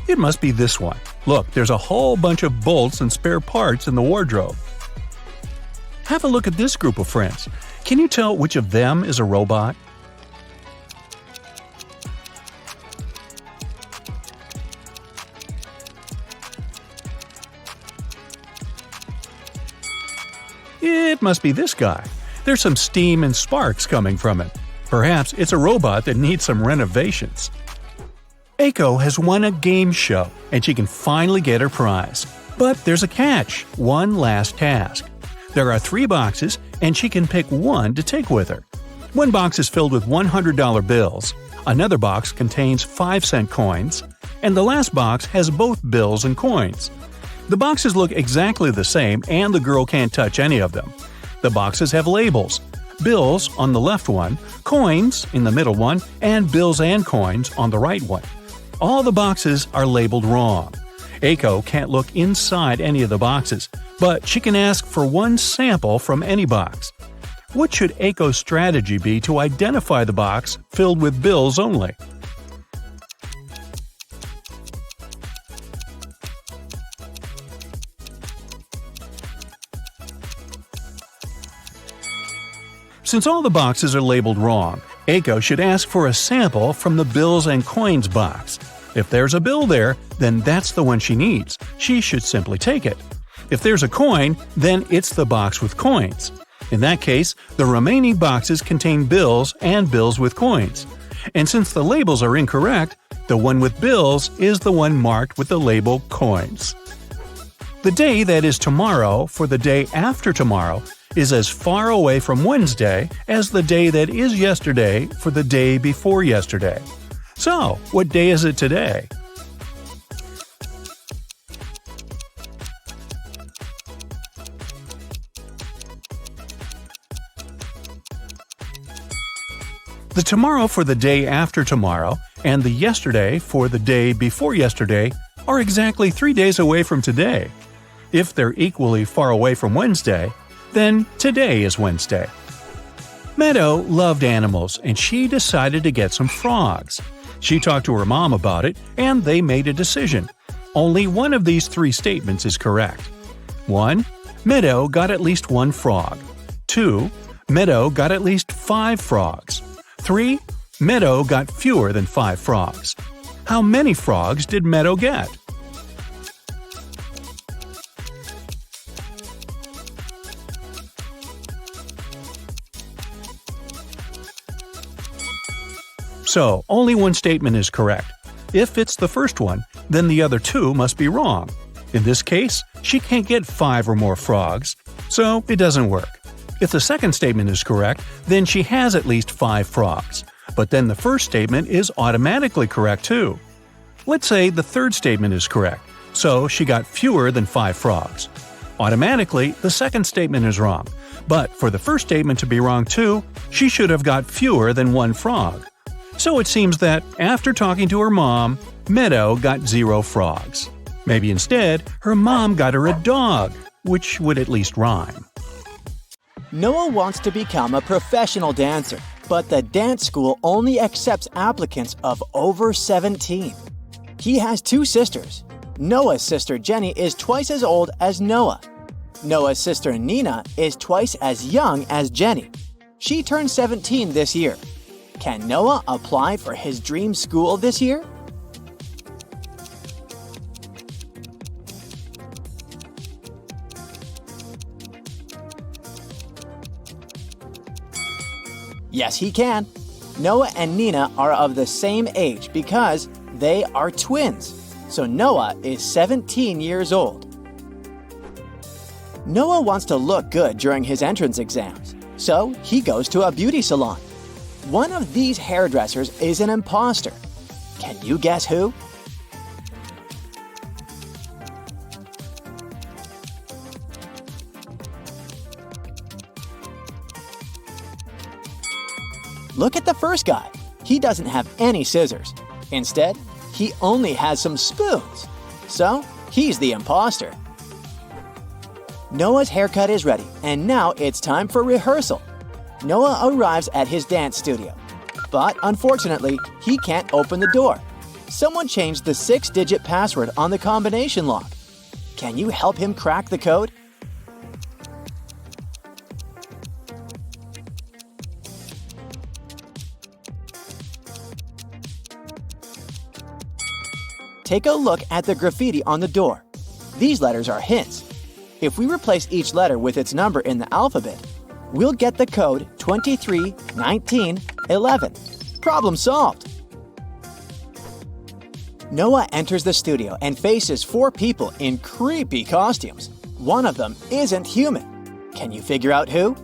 [SPEAKER 5] It must be this one. Look, there's a whole bunch of bolts and spare parts in the wardrobe. Have a look at this group of friends. Can you tell which of them is a robot? It must be this guy. There's some steam and sparks coming from it. Perhaps it's a robot that needs some renovations. Aiko has won a game show, and she can finally get her prize. But there's a catch, one last task. There are 3 boxes, and she can pick one to take with her. One box is filled with $100 bills, another box contains 5-cent coins, and the last box has both bills and coins. The boxes look exactly the same, and the girl can't touch any of them. The boxes have labels: bills on the left one, coins in the middle one, and bills and coins on the right one. All the boxes are labeled wrong. Aiko can't look inside any of the boxes, but she can ask for one sample from any box. What should Aiko's strategy be to identify the box filled with bills only? Since all the boxes are labeled wrong, Aiko should ask for a sample from the bills and coins box. If there's a bill there, then that's the one she needs. She should simply take it. If there's a coin, then it's the box with coins. In that case, the remaining boxes contain bills and bills with coins. And since the labels are incorrect, the one with bills is the one marked with the label coins. The day that is tomorrow for the day after tomorrow is as far away from Wednesday as the day that is yesterday for the day before yesterday. So, what day is it today? The tomorrow for the day after tomorrow and the yesterday for the day before yesterday are exactly 3 days away from today. If they're equally far away from Wednesday, then today is Wednesday. Meadow loved animals and she decided to get some frogs. She talked to her mom about it and they made a decision. Only one of these 3 statements is correct. 1. Meadow got at least 1 frog. 2. Meadow got at least 5 frogs. 3. Meadow got fewer than 5 frogs. How many frogs did Meadow get? So, only one statement is correct. If it's the first one, then the other 2 must be wrong. In this case, she can't get 5 or more frogs, so it doesn't work. If the second statement is correct, then she has at least 5 frogs. But then the first statement is automatically correct too. Let's say the third statement is correct, so she got fewer than 5 frogs. Automatically, the second statement is wrong. But for the first statement to be wrong too, she should have got fewer than 1 frog. So it seems that, after talking to her mom, Meadow got 0 frogs. Maybe instead, her mom got her a dog, which would at least rhyme.
[SPEAKER 2] Noah wants to become a professional dancer, but the dance school only accepts applicants of over 17. He has 2 sisters. Noah's sister Jenny is twice as old as Noah. Noah's sister Nina is twice as young as Jenny. She turned 17 this year. Can Noah apply for his dream school this year? Yes, he can. Noah and Nina are of the same age because they are twins. So Noah is 17 years old. Noah wants to look good during his entrance exams, so he goes to a beauty salon. One of these hairdressers is an imposter. Can you guess who? Look at the first guy. He doesn't have any scissors. Instead, he only has some spoons. So, he's the imposter. Noah's haircut is ready, and now it's time for rehearsal. Noah arrives at his dance studio. But unfortunately, he can't open the door. Someone changed the 6-digit password on the combination lock. Can you help him crack the code? Take a look at the graffiti on the door. These letters are hints. If we replace each letter with its number in the alphabet, we'll get the code 231911. Problem solved! Noah enters the studio and faces 4 people in creepy costumes. One of them isn't human. Can you figure out who?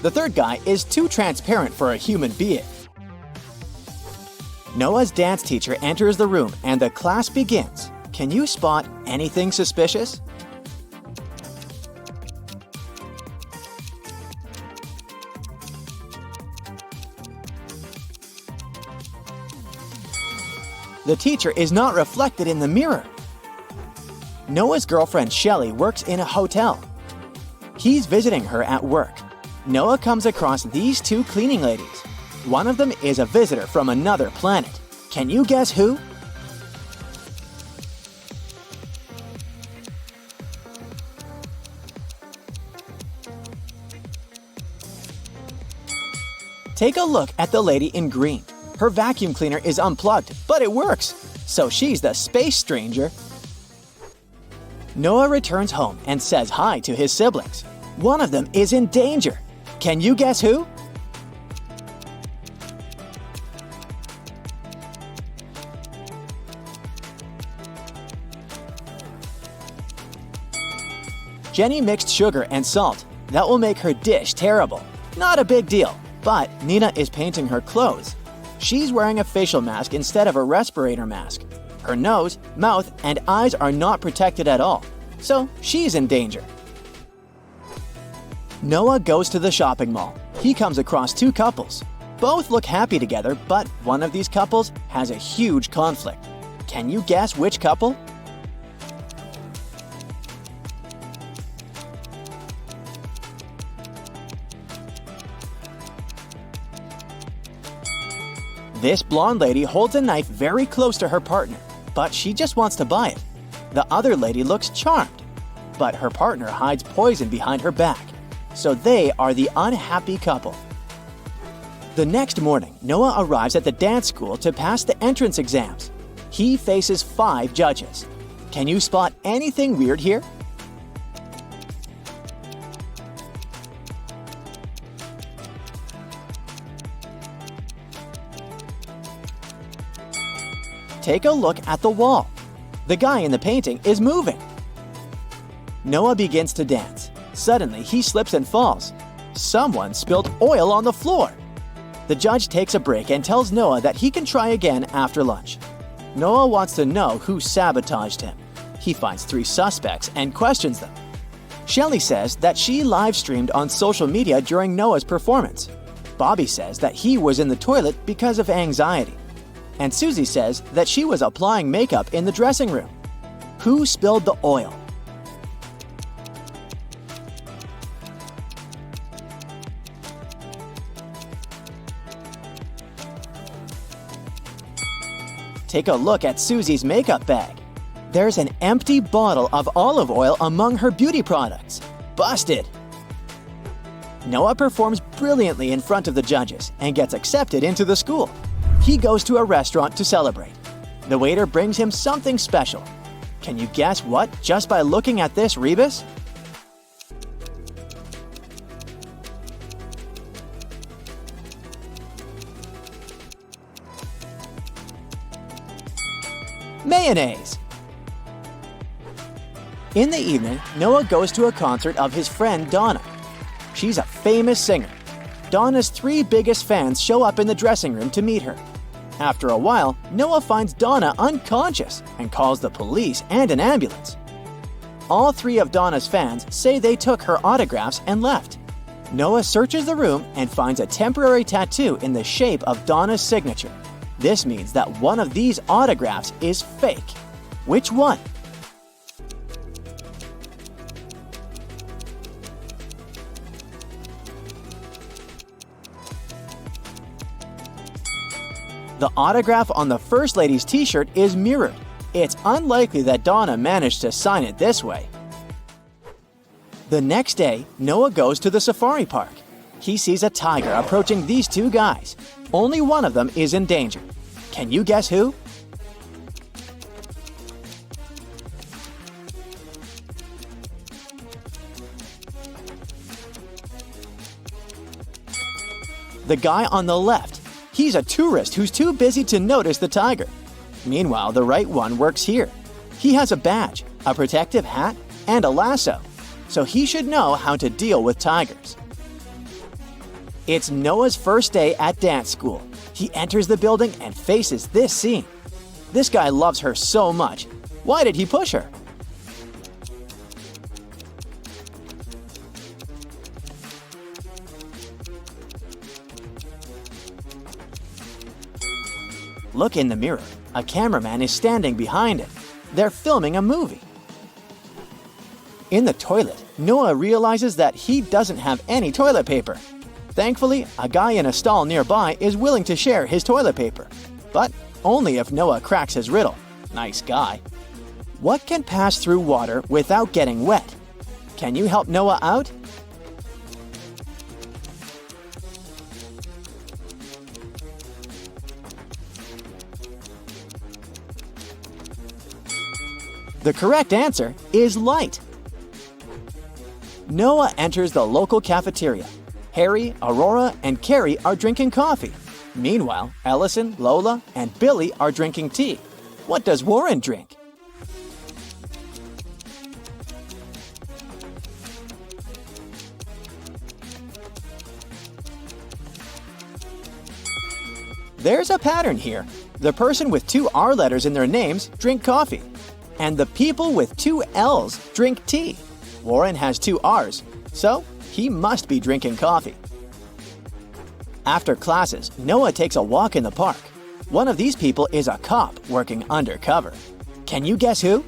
[SPEAKER 2] The third guy is too transparent for a human being. Noah's dance teacher enters the room and the class begins. Can you spot anything suspicious? The teacher is not reflected in the mirror. Noah's girlfriend Shelly works in a hotel. He's visiting her at work. Noah comes across these 2 cleaning ladies. One of them is a visitor from another planet. Can you guess who? Take a look at the lady in green. Her vacuum cleaner is unplugged, but it works. So she's the space stranger. Noah returns home and says hi to his siblings. One of them is in danger. Can you guess who? Jenny mixed sugar and salt. That will make her dish terrible. Not a big deal, but Nina is painting her clothes. She's wearing a facial mask instead of a respirator mask. Her nose, mouth, and eyes are not protected at all, so she's in danger. Noah goes to the shopping mall. He comes across 2 couples. Both look happy together, but one of these couples has a huge conflict. Can you guess which couple? This blonde lady holds a knife very close to her partner, but she just wants to buy it. The other lady looks charmed, but her partner hides poison behind her back. So they are the unhappy couple. The next morning, Noah arrives at the dance school to pass the entrance exams. He faces 5 judges. Can you spot anything weird here? Take a look at the wall. The guy in the painting is moving. Noah begins to dance. Suddenly, he slips and falls. Someone spilled oil on the floor. The judge takes a break and tells Noah that he can try again after lunch. Noah wants to know who sabotaged him. He finds 3 suspects and questions them. Shelley says that she live-streamed on social media during Noah's performance. Bobby says that he was in the toilet because of anxiety. And Susie says that she was applying makeup in the dressing room. Who spilled the oil? Take a look at Susie's makeup bag. There's an empty bottle of olive oil among her beauty products. Busted! Noah performs brilliantly in front of the judges and gets accepted into the school. He goes to a restaurant to celebrate. The waiter brings him something special. Can you guess what just by looking at this rebus? Mayonnaise! In the evening, Noah goes to a concert of his friend Donna. She's a famous singer. Donna's 3 biggest fans show up in the dressing room to meet her. After a while, Noah finds Donna unconscious and calls the police and an ambulance. All 3 of Donna's fans say they took her autographs and left. Noah searches the room and finds a temporary tattoo in the shape of Donna's signature. This means that one of these autographs is fake. Which one? The autograph on the First Lady's t-shirt is mirrored. It's unlikely that Donna managed to sign it this way. The next day, Noah goes to the safari park. He sees a tiger approaching these 2 guys. Only one of them is in danger. Can you guess who? The guy on the left. He's a tourist who's too busy to notice the tiger. Meanwhile, the right one works here. He has a badge, a protective hat, and a lasso, so he should know how to deal with tigers. It's Noah's first day at dance school. He enters the building and faces this scene. This guy loves her so much. Why did he push her? Look in the mirror. A cameraman is standing behind it. They're filming a movie. In the toilet, Noah realizes that he doesn't have any toilet paper. Thankfully, a guy in a stall nearby is willing to share his toilet paper. But only if Noah cracks his riddle. Nice guy. What can pass through water without getting wet? Can you help Noah out? The correct answer is light. Noah enters the local cafeteria. Harry, Aurora, and Carrie are drinking coffee. Meanwhile, Ellison, Lola, and Billy are drinking tea. What does Warren drink? There's a pattern here. The person with 2 R letters in their names drink coffee. And the people with 2 L's drink tea. Warren has 2 R's, so he must be drinking coffee. After classes, Noah takes a walk in the park. One of these people is a cop working undercover. Can you guess who?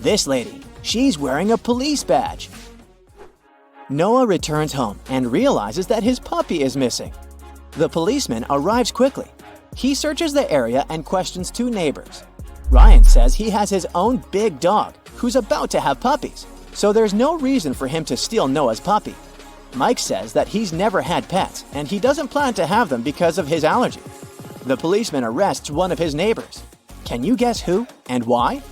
[SPEAKER 2] This lady. She's wearing a police badge. Noah returns home and realizes that his puppy is missing. The policeman arrives quickly. He searches the area and questions 2 neighbors. Ryan says he has his own big dog who's about to have puppies, so there's no reason for him to steal Noah's puppy. Mike says that he's never had pets and he doesn't plan to have them because of his allergy. The policeman arrests one of his neighbors. Can you guess who and why?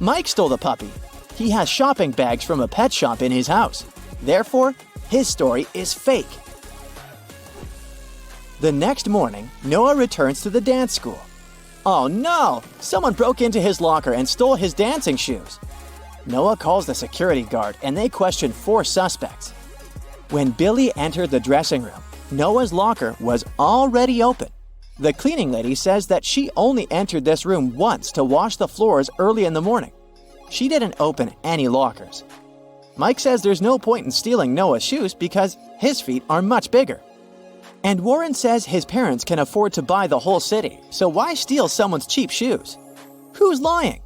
[SPEAKER 2] Mike stole the puppy. he has shopping bags from a pet shop in his house. Therefore, his story is fake. The next morning, Noah returns to the dance school. Oh no! Someone broke into his locker and stole his dancing shoes. Noah calls the security guard and they question 4 suspects. When Billy entered the dressing room, Noah's locker was already open. The cleaning lady says that she only entered this room once to wash the floors early in the morning. She didn't open any lockers. Mike says there's no point in stealing Noah's shoes because his feet are much bigger. And Warren says his parents can afford to buy the whole city, so why steal someone's cheap shoes? Who's lying?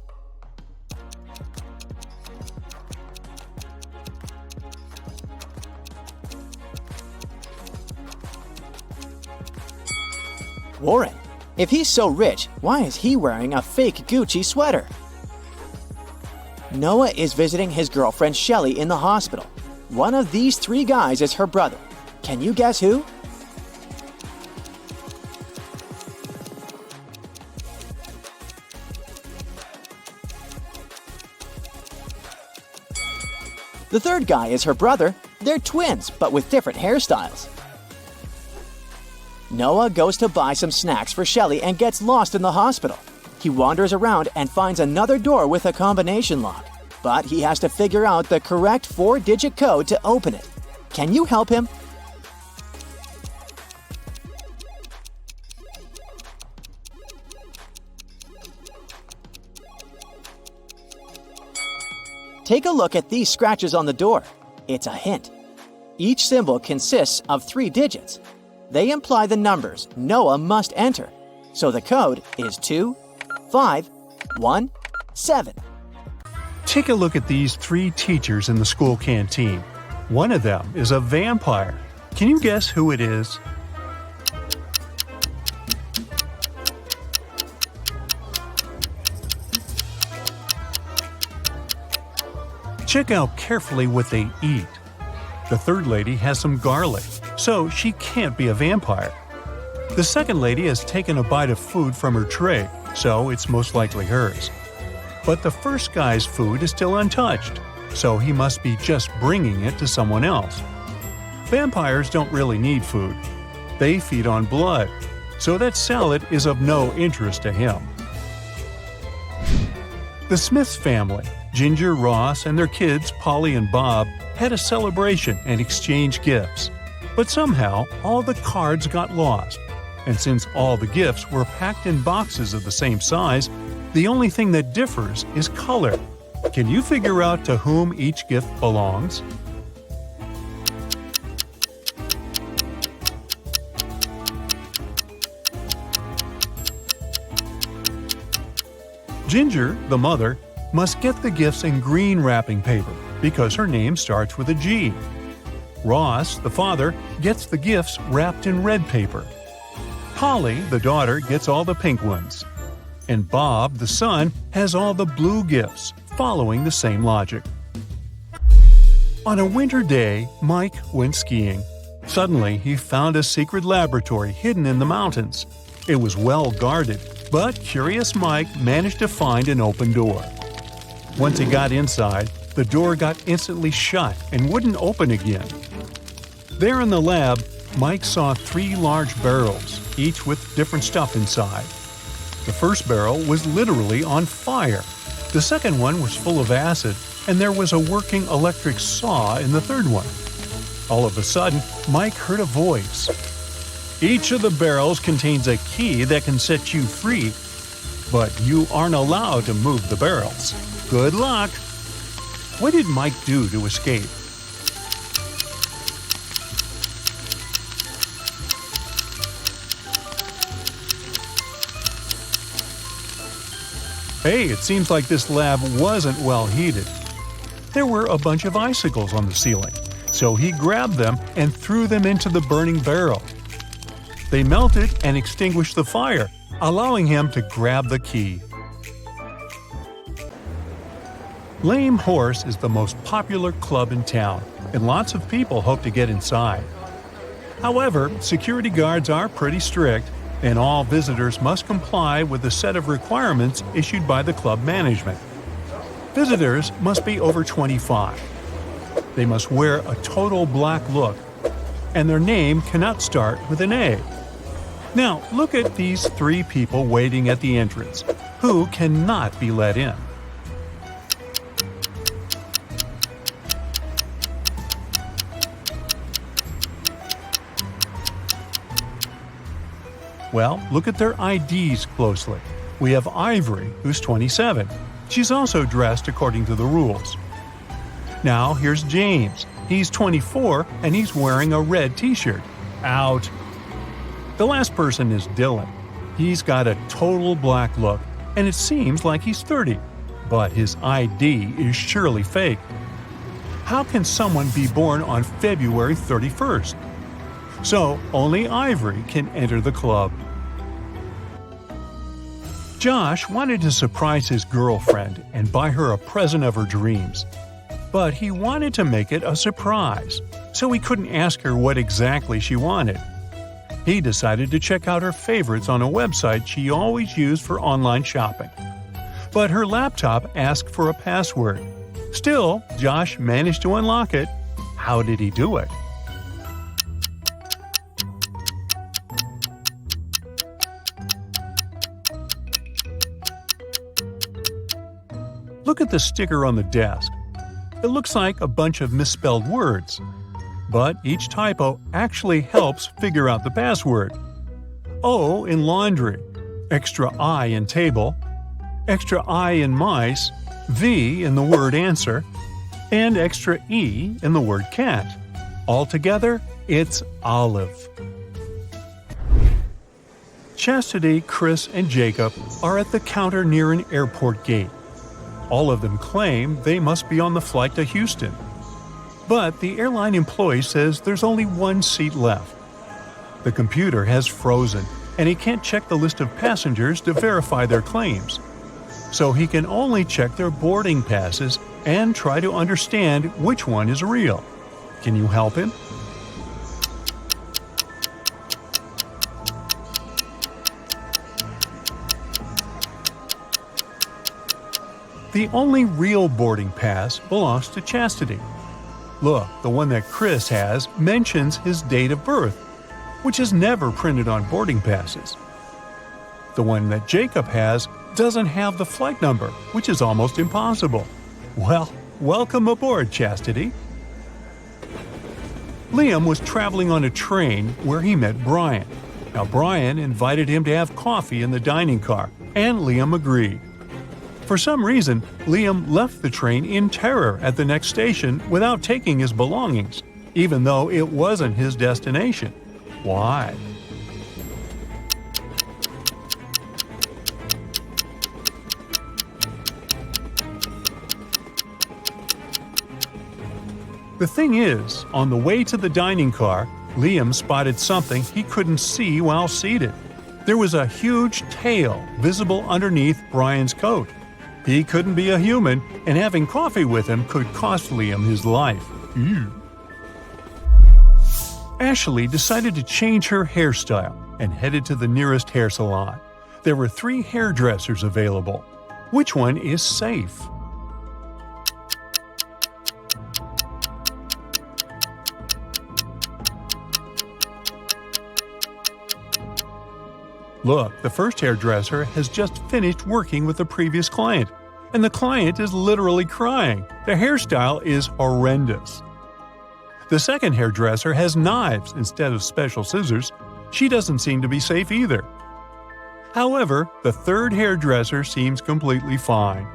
[SPEAKER 2] Warren. If he's so rich, why is he wearing a fake Gucci sweater? Noah is visiting his girlfriend Shelly in the hospital. One of these 3 guys is her brother. Can you guess who? The 3rd guy is her brother. They're twins, but with different hairstyles. Noah goes to buy some snacks for Shelly and gets lost in the hospital. He wanders around and finds another door with a combination lock, but he has to figure out the correct 4-digit code to open it. Can you help him? Take a look at these scratches on the door. It's a hint. Each symbol consists of 3 digits. They imply the numbers Noah must enter. So the code is 25117.
[SPEAKER 5] Take a look at these 3 teachers in the school canteen. One of them is a vampire. Can you guess who it is? Check out carefully what they eat. The 3rd lady has some garlic, so she can't be a vampire. The 2nd lady has taken a bite of food from her tray, so it's most likely hers. But the 1st guy's food is still untouched, so he must be just bringing it to someone else. Vampires don't really need food. They feed on blood, so that salad is of no interest to him. The Smiths family, Ginger, Ross, and their kids, Polly and Bob, had a celebration and exchanged gifts. But somehow, all the cards got lost. And since all the gifts were packed in boxes of the same size, the only thing that differs is color. Can you figure out to whom each gift belongs? Ginger, the mother, must get the gifts in green wrapping paper because her name starts with a G. Ross, the father, gets the gifts wrapped in red paper. Polly, the daughter, gets all the pink ones. And Bob, the son, has all the blue gifts, following the same logic. On a winter day, Mike went skiing. Suddenly, he found a secret laboratory hidden in the mountains. It was well guarded, but curious Mike managed to find an open door. Once he got inside, the door got instantly shut and wouldn't open again. There in the lab, Mike saw 3 large barrels, each with different stuff inside. The first barrel was literally on fire. The second one was full of acid, and there was a working electric saw in the third one. All of a sudden, Mike heard a voice. Each of the barrels contains a key that can set you free, but you aren't allowed to move the barrels. Good luck! What did Mike do to escape? Hey, it seems like this lab wasn't well heated. There were a bunch of icicles on the ceiling, so he grabbed them and threw them into the burning barrel. They melted and extinguished the fire, allowing him to grab the key. Lame Horse is the most popular club in town, and lots of people hope to get inside. However, security guards are pretty strict, and all visitors must comply with a set of requirements issued by the club management. Visitors must be over 25. They must wear a total black look, and their name cannot start with an A. Now, look at these 3 people waiting at the entrance, who cannot be let in. Well, look at their IDs closely. We have Ivory, who's 27. She's also dressed according to the rules. Now, here's James. He's 24, and he's wearing a red t-shirt. Out. The last person is Dylan. He's got a total black look, and it seems like he's 30. But his ID is surely fake. How can someone be born on February 31st? So, only Ivory can enter the club. Josh wanted to surprise his girlfriend and buy her a present of her dreams. But he wanted to make it a surprise, so he couldn't ask her what exactly she wanted. He decided to check out her favorites on a website she always used for online shopping. But her laptop asked for a password. Still, Josh managed to unlock it. How did he do it? Look at the sticker on the desk. It looks like a bunch of misspelled words. But each typo actually helps figure out the password. O in laundry, extra I in table, extra I in mice, V in the word answer, and extra E in the word cat. Altogether, it's olive. Chastity, Chris, and Jacob are at the counter near an airport gate. All of them claim they must be on the flight to Houston. But the airline employee says there's only 1 seat left. The computer has frozen, and he can't check the list of passengers to verify their claims. So he can only check their boarding passes and try to understand which one is real. Can you help him? The only real boarding pass belongs to Chastity. Look, the one that Chris has mentions his date of birth, which is never printed on boarding passes. The one that Jacob has doesn't have the flight number, which is almost impossible. Well, welcome aboard, Chastity. Liam was traveling on a train where he met Brian. Now, Brian invited him to have coffee in the dining car, and Liam agreed. For some reason, Liam left the train in terror at the next station without taking his belongings, even though it wasn't his destination. Why? The thing is, on the way to the dining car, Liam spotted something he couldn't see while seated. There was a huge tail visible underneath Brian's coat. He couldn't be a human, and having coffee with him could cost Liam his life. Ew. Ashley decided to change her hairstyle and headed to the nearest hair salon. There were 3 hairdressers available. Which one is safe? Look, the first hairdresser has just finished working with the previous client, and the client is literally crying. The hairstyle is horrendous. The second hairdresser has knives instead of special scissors. She doesn't seem to be safe either. However, the third hairdresser seems completely fine.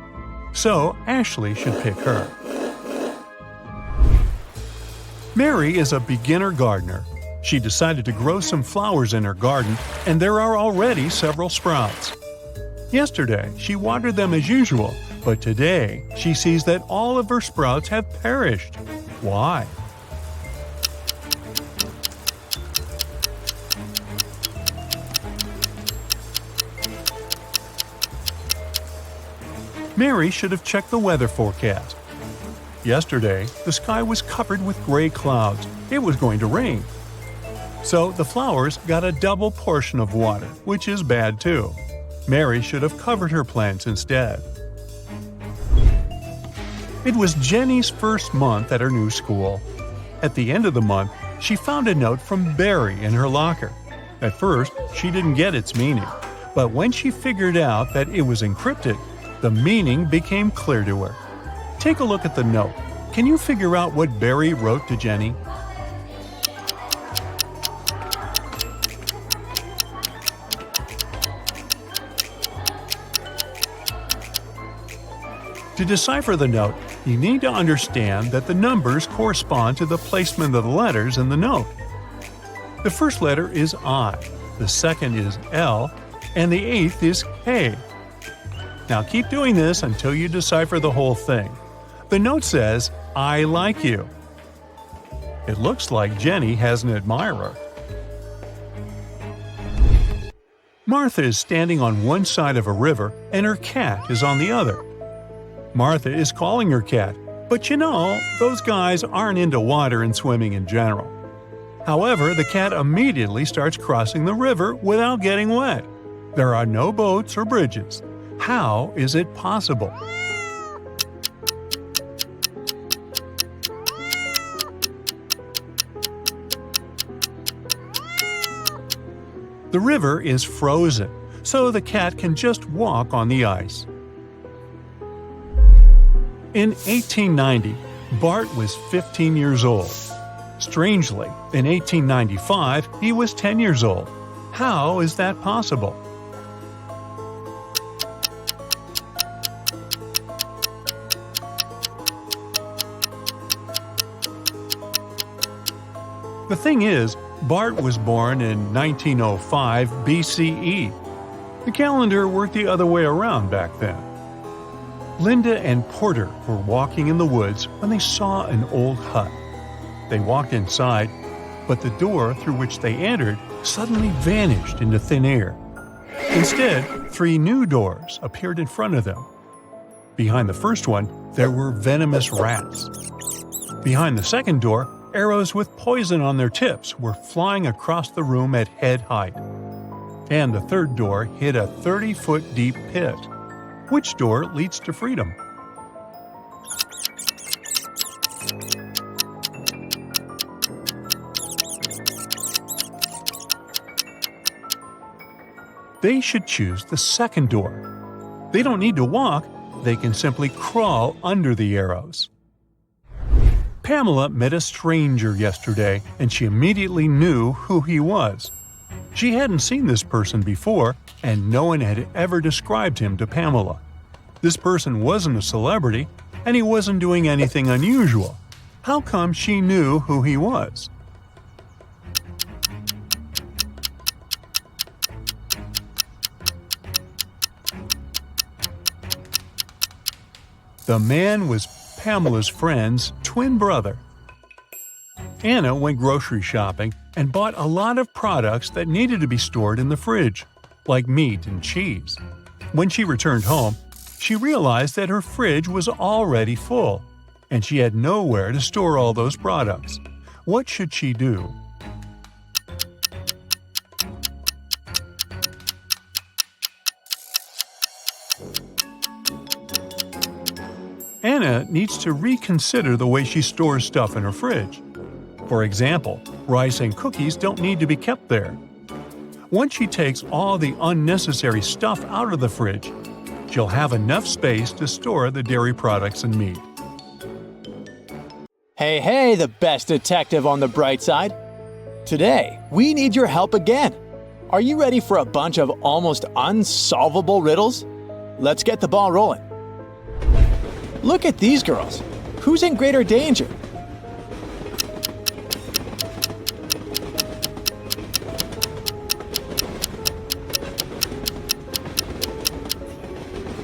[SPEAKER 5] So, Ashley should pick her. Mary is a beginner gardener. She decided to grow some flowers in her garden, and there are already several sprouts. Yesterday, she watered them as usual, but today she sees that all of her sprouts have perished. Why? Mary should have checked the weather forecast. Yesterday, the sky was covered with gray clouds. It was going to rain. So the flowers got a double portion of water, which is bad too. Mary should have covered her plants instead. It was Jenny's first month at her new school. At the end of the month, she found a note from Barry in her locker. At first, she didn't get its meaning, but when she figured out that it was encrypted, the meaning became clear to her. Take a look at the note. Can you figure out what Barry wrote to Jenny? To decipher the note, you need to understand that the numbers correspond to the placement of the letters in the note. The first letter is I, the second is L, and the eighth is K. Now keep doing this until you decipher the whole thing. The note says, I like you. It looks like Jenny has an admirer. Martha is standing on one side of a river and her cat is on the other. Martha is calling her cat, but you know, those guys aren't into water and swimming in general. However, the cat immediately starts crossing the river without getting wet. There are no boats or bridges. How is it possible? The river is frozen, so the cat can just walk on the ice. In 1890, Bart was 15 years old. Strangely, in 1895, he was 10 years old. How is that possible? The thing is, Bart was born in 1905 BCE. The calendar worked the other way around back then. Linda and Porter were walking in the woods when they saw an old hut. They walked inside, but the door through which they entered suddenly vanished into thin air. Instead, 3 new doors appeared in front of them. Behind the first one, there were venomous rats. Behind the second door, arrows with poison on their tips were flying across the room at head height. And the third door hid a 30-foot deep pit. Which door leads to freedom? They should choose the second door. They don't need to walk, they can simply crawl under the arrows. Pamela met a stranger yesterday, and she immediately knew who he was. She hadn't seen this person before, and no one had ever described him to Pamela. This person wasn't a celebrity, and he wasn't doing anything unusual. How come she knew who he was? The man was Pamela's friend's twin brother. Anna went grocery shopping and bought a lot of products that needed to be stored in the fridge, like meat and cheese. When she returned home, she realized that her fridge was already full, and she had nowhere to store all those products. What should she do? Anna needs to reconsider the way she stores stuff in her fridge. For example, rice and cookies don't need to be kept there. Once she takes all the unnecessary stuff out of the fridge, she'll have enough space to store the dairy products and meat.
[SPEAKER 2] Hey, the best detective on the bright side. Today, we need your help again. Are you ready for a bunch of almost unsolvable riddles? Let's get the ball rolling. Look at these girls. Who's in greater danger?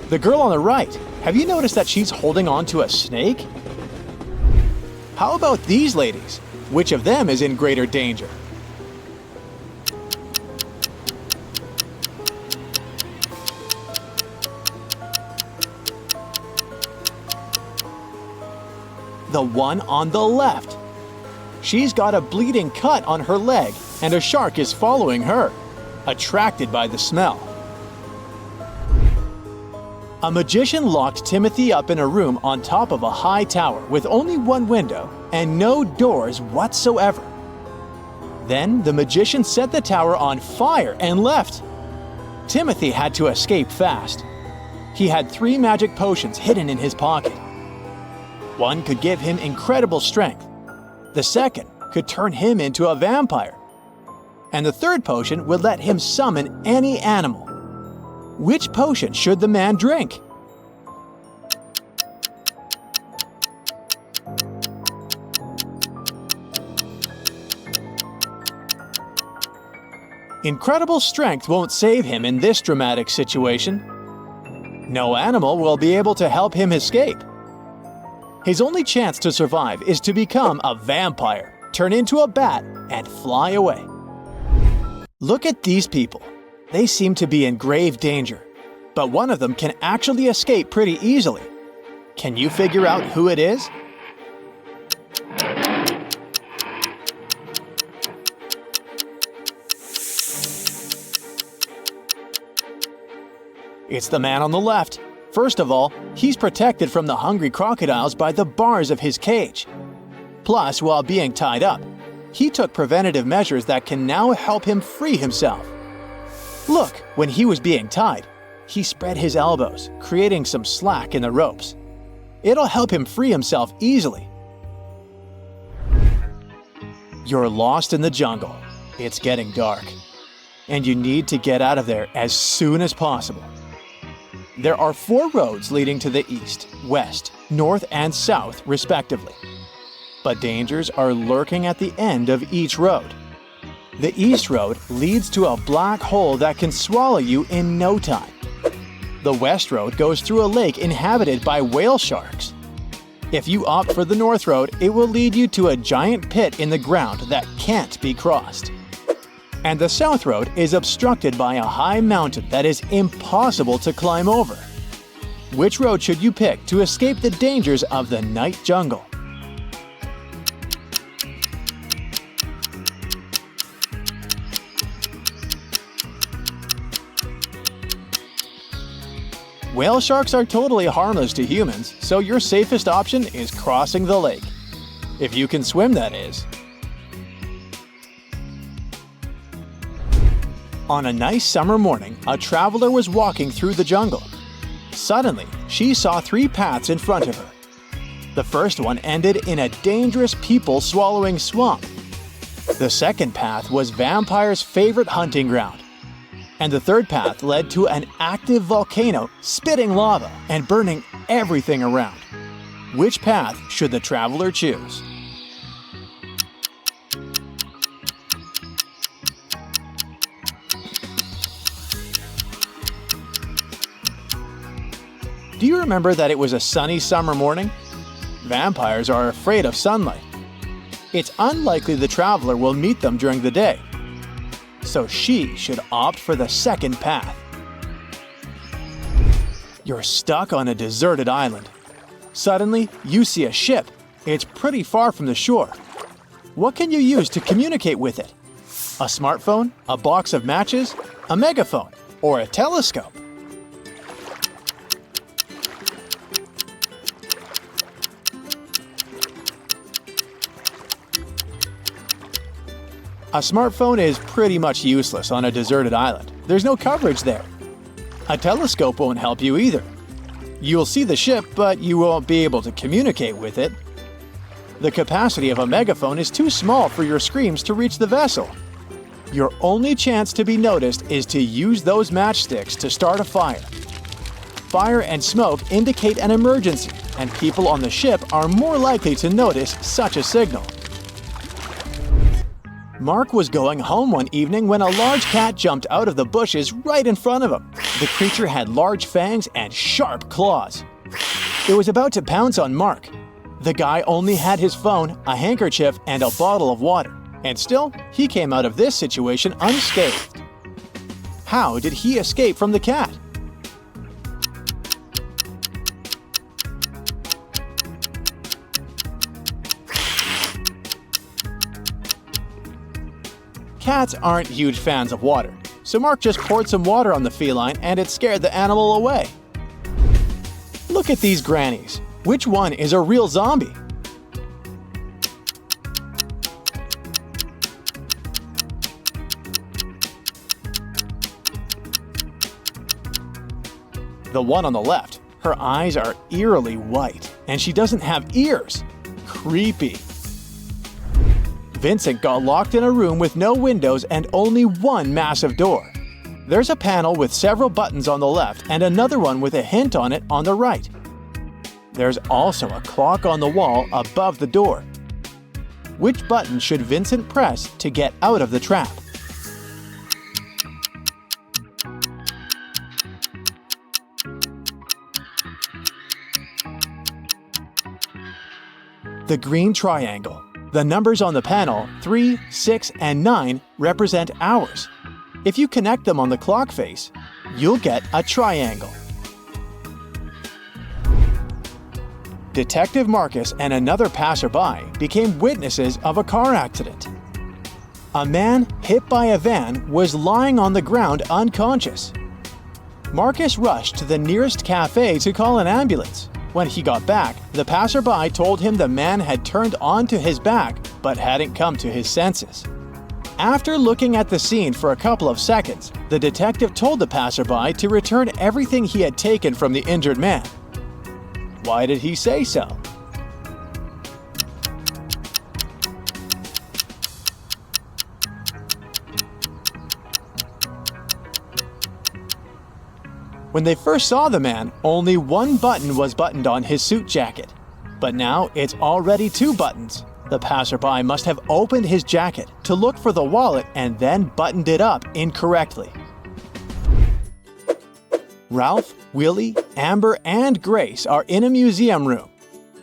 [SPEAKER 2] The girl on the right, have you noticed that she's holding on to a snake? How about these ladies? Which of them is in greater danger? The one on the left. She's got a bleeding cut on her leg, and a shark is following her, attracted by the smell. A magician locked Timothy up in a room on top of a high tower with only one window and no doors whatsoever. Then the magician set the tower on fire and left. Timothy had to escape fast. He had 3 magic potions hidden in his pocket. One could give him incredible strength. The second could turn him into a vampire. And the third potion would let him summon any animal. Which potion should the man drink? Incredible strength won't save him in this dramatic situation. No animal will be able to help him escape. His only chance to survive is to become a vampire, turn into a bat, and fly away. Look at these people. They seem to be in grave danger, but one of them can actually escape pretty easily. Can you figure out who it is? It's the man on the left. First of all, he's protected from the hungry crocodiles by the bars of his cage. Plus, while being tied up, he took preventative measures that can now help him free himself. Look, when he was being tied, he spread his elbows, creating some slack in the ropes. It'll help him free himself easily. You're lost in the jungle. It's getting dark, and you need to get out of there as soon as possible. There are 4 roads leading to the east, west, north, and south, respectively. But dangers are lurking at the end of each road. The east road leads to a black hole that can swallow you in no time. The west road goes through a lake inhabited by whale sharks. If you opt for the north road, it will lead you to a giant pit in the ground that can't be crossed. And the south road is obstructed by a high mountain that is impossible to climb over. Which road should you pick to escape the dangers of the night jungle? Whale sharks are totally harmless to humans, so your safest option is crossing the lake. If you can swim, that is. On a nice summer morning, a traveler was walking through the jungle. Suddenly, she saw 3 paths in front of her. The first one ended in a dangerous people-swallowing swamp. The second path was vampires' favorite hunting ground. And the third path led to an active volcano spitting lava and burning everything around. Which path should the traveler choose? Do you remember that it was a sunny summer morning? Vampires are afraid of sunlight. It's unlikely the traveler will meet them during the day. So she should opt for the second path. You're stuck on a deserted island. Suddenly, you see a ship. It's pretty far from the shore. What can you use to communicate with it? A smartphone, a box of matches, a megaphone, or a telescope? A smartphone is pretty much useless on a deserted island. There's no coverage there. A telescope won't help you either. You'll see the ship, but you won't be able to communicate with it. The capacity of a megaphone is too small for your screams to reach the vessel. Your only chance to be noticed is to use those matchsticks to start a fire. Fire and smoke indicate an emergency, and people on the ship are more likely to notice such a signal. Mark was going home one evening when a large cat jumped out of the bushes right in front of him. The creature had large fangs and sharp claws. It was about to pounce on Mark. The guy only had his phone, a handkerchief, and a bottle of water. And still, he came out of this situation unscathed. How did he escape from the cat? Cats aren't huge fans of water, so Mark just poured some water on the feline and it scared the animal away. Look at these grannies. Which one is a real zombie? The one on the left, her eyes are eerily white, and she doesn't have ears. Creepy. Vincent got locked in a room with no windows and only one massive door. There's a panel with several buttons on the left and another one with a hint on it on the right. There's also a clock on the wall above the door. Which button should Vincent press to get out of the trap? The green triangle. The numbers on the panel, 3, 6, and 9, represent hours. If you connect them on the clock face, you'll get a triangle. Detective Marcus and another passerby became witnesses of a car accident. A man hit by a van was lying on the ground unconscious. Marcus rushed to the nearest cafe to call an ambulance. When he got back, the passerby told him the man had turned onto his back but hadn't come to his senses. After looking at the scene for a couple of seconds, the detective told the passerby to return everything he had taken from the injured man. Why did he say so? When they first saw the man, only one button was buttoned on his suit jacket. But now it's already 2 buttons. The passerby must have opened his jacket to look for the wallet and then buttoned it up incorrectly. Ralph, Willie, Amber, and Grace are in a museum room.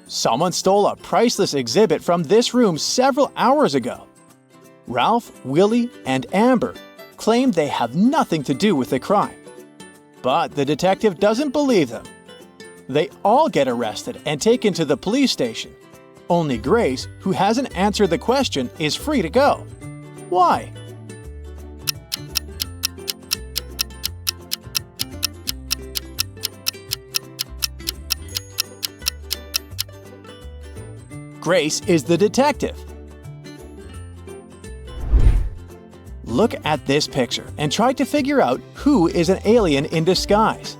[SPEAKER 2] Someone stole a priceless exhibit from this room several hours ago. Ralph, Willie, and Amber claim they have nothing to do with the crime. But the detective doesn't believe them. They all get arrested and taken to the police station. Only Grace, who hasn't answered the question, is free to go. Why? Grace is the detective. Look at this picture and try to figure out who is an alien in disguise.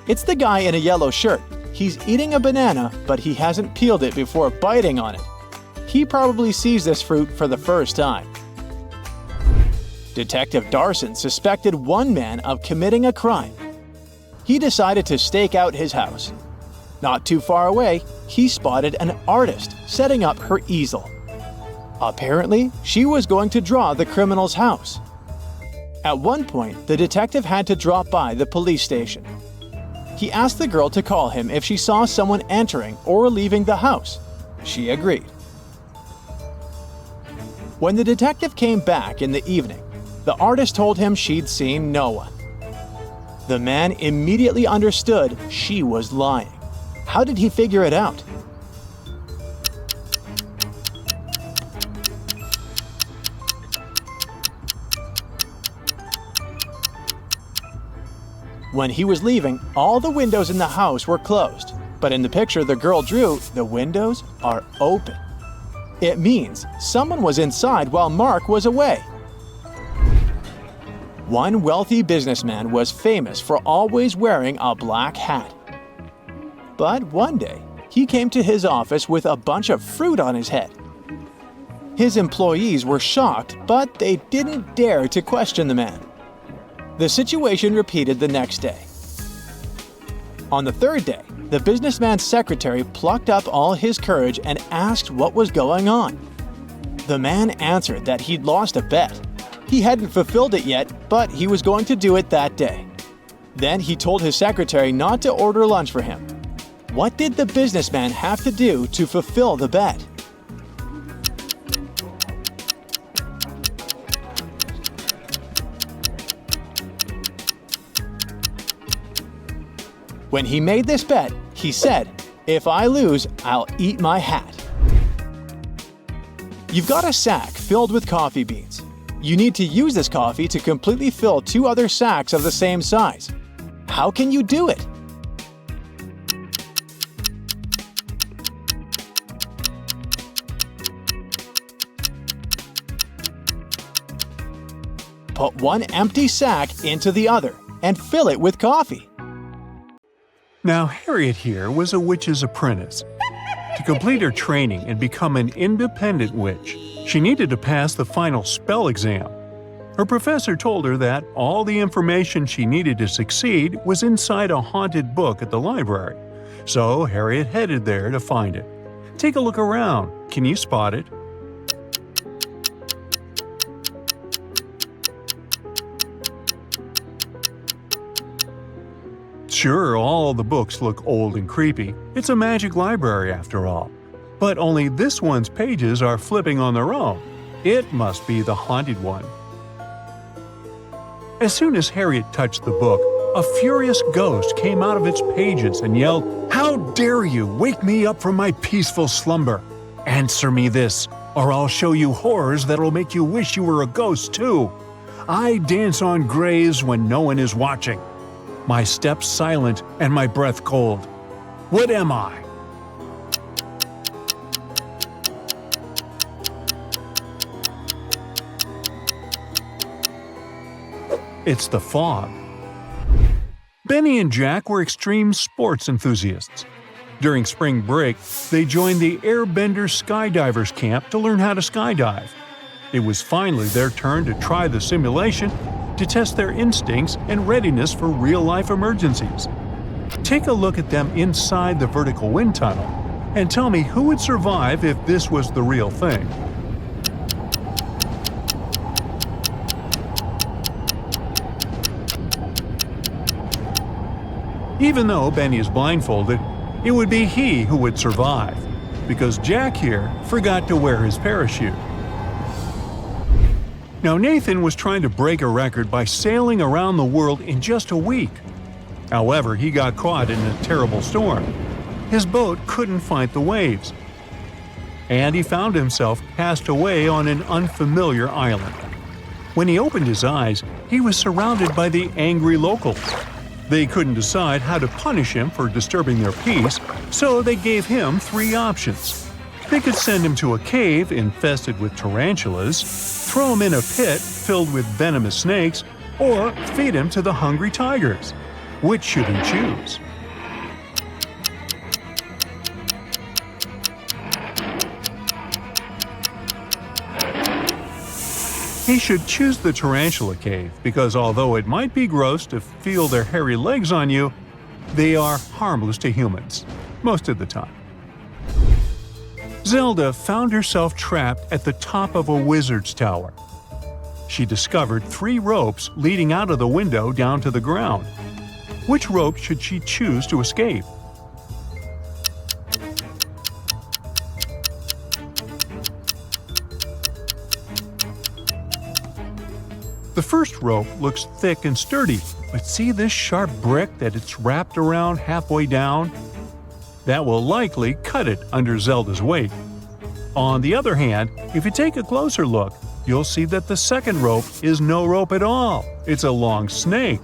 [SPEAKER 2] It's the guy in a yellow shirt. He's eating a banana, but he hasn't peeled it before biting on it. He probably sees this fruit for the first time. Detective Darson suspected one man of committing a crime. He decided to stake out his house. Not too far away, he spotted an artist setting up her easel. Apparently, she was going to draw the criminal's house. At one point, the detective had to drop by the police station. He asked the girl to call him if she saw someone entering or leaving the house. She agreed. When the detective came back in the evening, the artist told him she'd seen no one. The man immediately understood she was lying. How did he figure it out? When he was leaving, all the windows in the house were closed, but in the picture the girl drew, the windows are open. It means someone was inside while Mark was away. One wealthy businessman was famous for always wearing a black hat. But one day, he came to his office with a bunch of fruit on his head. His employees were shocked, but they didn't dare to question the man. The situation repeated the next day. On the third day, the businessman's secretary plucked up all his courage and asked what was going on. The man answered that he'd lost a bet. He hadn't fulfilled it yet, but he was going to do it that day. Then he told his secretary not to order lunch for him. What did the businessman have to do to fulfill the bet? When he made this bet, he said, "If I lose, I'll eat my hat." You've got a sack filled with coffee beans. You need to use this coffee to completely fill 2 other sacks of the same size. How can you do it? Put one empty sack into the other and fill it with coffee.
[SPEAKER 5] Now, Harriet here was a witch's apprentice. To complete her training and become an independent witch, she needed to pass the final spell exam. Her professor told her that all the information she needed to succeed was inside a haunted book at the library. So Harriet headed there to find it. Take a look around. Can you spot it? Sure, all the books look old and creepy. It's a magic library after all. But only this one's pages are flipping on their own. It must be the haunted one. As soon as Harriet touched the book, a furious ghost came out of its pages and yelled, "How dare you wake me up from my peaceful slumber? Answer me this, or I'll show you horrors that'll make you wish you were a ghost too. I dance on graves when no one is watching. My steps silent and my breath cold. What am I?" It's the fog. Benny and Jack were extreme sports enthusiasts. During spring break, they joined the Airbender Skydivers camp to learn how to skydive. It was finally their turn to try the simulation to test their instincts and readiness for real-life emergencies. Take a look at them inside the vertical wind tunnel and tell me who would survive if this was the real thing. Even though Benny is blindfolded, it would be he who would survive, because Jack here forgot to wear his parachute. Now Nathan was trying to break a record by sailing around the world in just a week. However, he got caught in a terrible storm. His boat couldn't fight the waves, and he found himself cast away on an unfamiliar island. When he opened his eyes, he was surrounded by the angry locals. They couldn't decide how to punish him for disturbing their peace, so they gave him 3 options. They could send him to a cave infested with tarantulas, throw him in a pit filled with venomous snakes, or feed him to the hungry tigers. Which should he choose? He should choose the tarantula cave because although it might be gross to feel their hairy legs on you, they are harmless to humans, most of the time. Zelda found herself trapped at the top of a wizard's tower. She discovered 3 ropes leading out of the window down to the ground. Which rope should she choose to escape? The first rope looks thick and sturdy, but see this sharp brick that it's wrapped around halfway down? That will likely cut it under Zelda's weight. On the other hand, if you take a closer look, you'll see that the second rope is no rope at all. It's a long snake.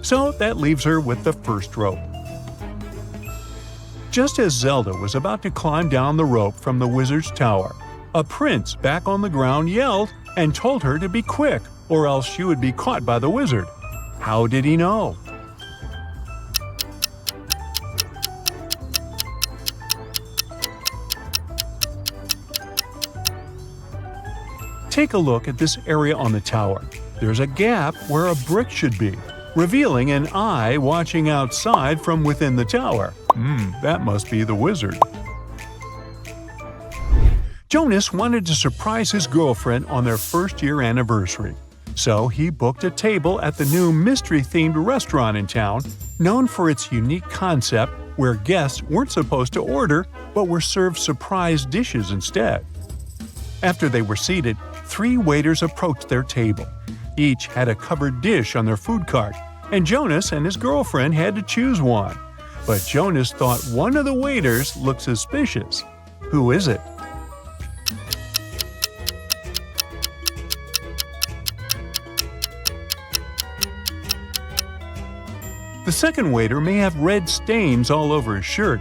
[SPEAKER 5] So that leaves her with the first rope. Just as Zelda was about to climb down the rope from the wizard's tower, a prince back on the ground yelled and told her to be quick, or else she would be caught by the wizard. How did he know? Take a look at this area on the tower. There's a gap where a brick should be, revealing an eye watching outside from within the tower. That must be the wizard. Jonas wanted to surprise his girlfriend on their first-year anniversary. So he booked a table at the new mystery-themed restaurant in town, known for its unique concept where guests weren't supposed to order but were served surprise dishes instead. After they were seated, 3 waiters approached their table. Each had a covered dish on their food cart, and Jonas and his girlfriend had to choose one. But Jonas thought one of the waiters looked suspicious. Who is it? The second waiter may have red stains all over his shirt,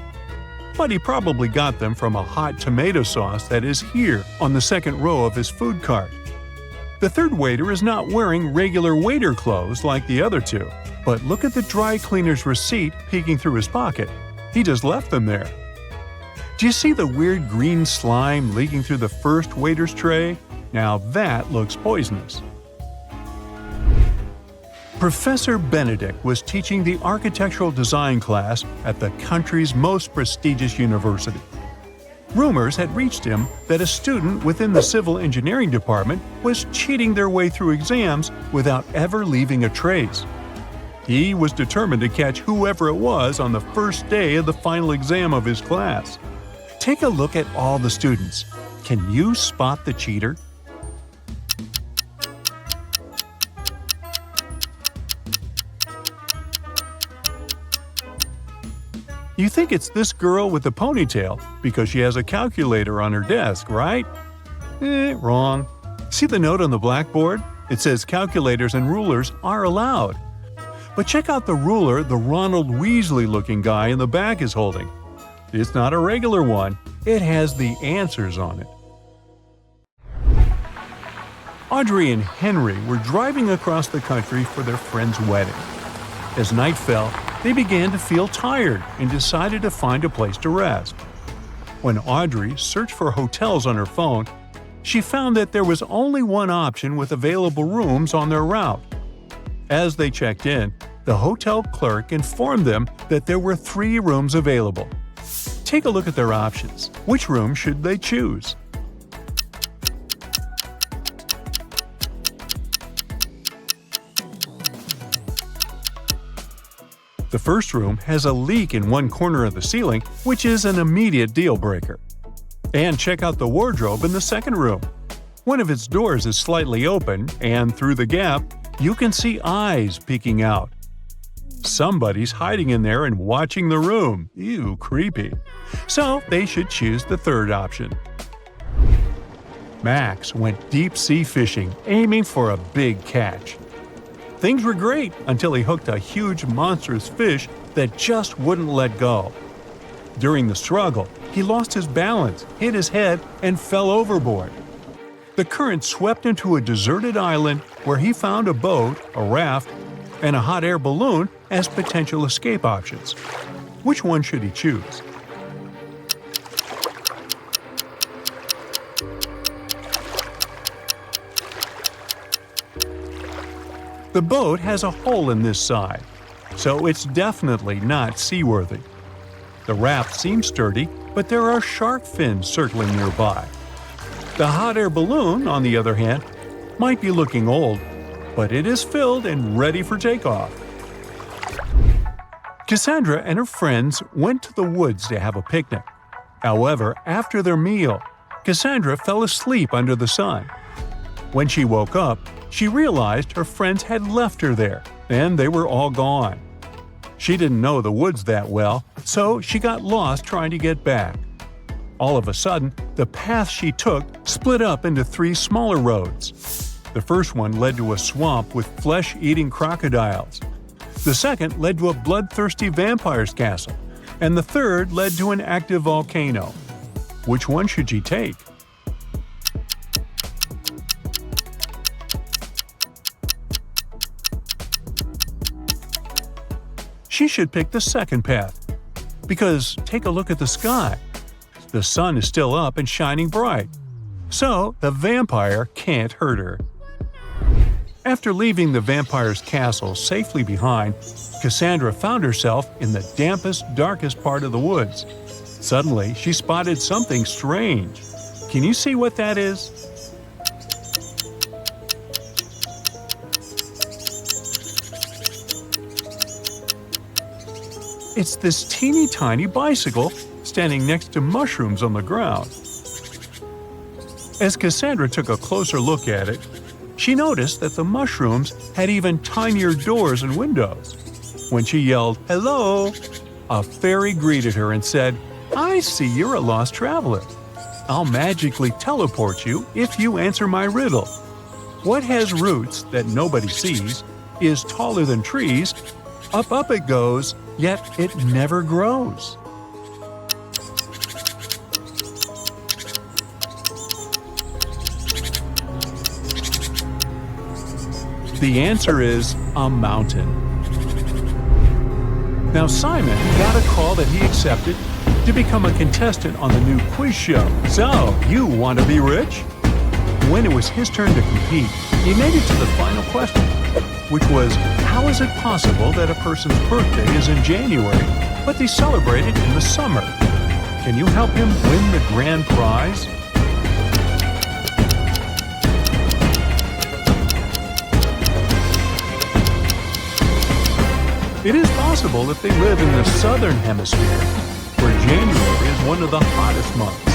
[SPEAKER 5] but he probably got them from a hot tomato sauce that is here on the second row of his food cart. The third waiter is not wearing regular waiter clothes like the other two, but look at the dry cleaner's receipt peeking through his pocket. He just left them there. Do you see the weird green slime leaking through the first waiter's tray? Now that looks poisonous. Professor Benedict was teaching the architectural design class at the country's most prestigious university. Rumors had reached him that a student within the civil engineering department was cheating their way through exams without ever leaving a trace. He was determined to catch whoever it was on the first day of the final exam of his class. Take a look at all the students. Can you spot the cheater? You think it's this girl with the ponytail because she has a calculator on her desk, right? Wrong. See the note on the blackboard? It says calculators and rulers are allowed. But check out the ruler the Ronald Weasley-looking guy in the back is holding. It's not a regular one. It has the answers on it. Audrey and Henry were driving across the country for their friend's wedding. As night fell, they began to feel tired and decided to find a place to rest. When Audrey searched for hotels on her phone, she found that there was only one option with available rooms on their route. As they checked in, the hotel clerk informed them that there were 3 rooms available. Take a look at their options. Which room should they choose? The first room has a leak in one corner of the ceiling, which is an immediate deal breaker. And check out the wardrobe in the second room. One of its doors is slightly open, and through the gap, you can see eyes peeking out. Somebody's hiding in there and watching the room. Ew, creepy. So they should choose the third option. Max went deep-sea fishing, aiming for a big catch. Things were great until he hooked a huge monstrous fish that just wouldn't let go. During the struggle, he lost his balance, hit his head, and fell overboard. The current swept him to a deserted island where he found a boat, a raft, and a hot air balloon as potential escape options. Which one should he choose? The boat has a hole in this side, so it's definitely not seaworthy. The raft seems sturdy, but there are shark fins circling nearby. The hot air balloon, on the other hand, might be looking old, but it is filled and ready for takeoff. Cassandra and her friends went to the woods to have a picnic. However, after their meal, Cassandra fell asleep under the sun. When she woke up, she realized her friends had left her there, and they were all gone. She didn't know the woods that well, so she got lost trying to get back. All of a sudden, the path she took split up into 3 smaller roads. The first one led to a swamp with flesh-eating crocodiles. The second led to a bloodthirsty vampire's castle, and the third led to an active volcano. Which one should she take? She should pick the second path. Because take a look at the sky. The sun is still up and shining bright. So the vampire can't hurt her. After leaving the vampire's castle safely behind, Cassandra found herself in the dampest, darkest part of the woods. Suddenly, she spotted something strange. Can you see what that is? It's this teeny tiny bicycle standing next to mushrooms on the ground. As Cassandra took a closer look at it, she noticed that the mushrooms had even tinier doors and windows. When she yelled, "Hello!" a fairy greeted her and said, "I see you're a lost traveler. I'll magically teleport you if you answer my riddle. What has roots that nobody sees, is taller than trees, Up, up it goes, yet it never grows. The answer is a mountain. Now Simon got a call that he accepted to become a contestant on the new quiz show. So, you want to be rich? When it was his turn to compete, he made it to the final question, which was, how is it possible that a person's birthday is in January, but they celebrate it in the summer? Can you help him win the grand prize? It is possible if they live in the southern hemisphere, where January is one of the hottest months.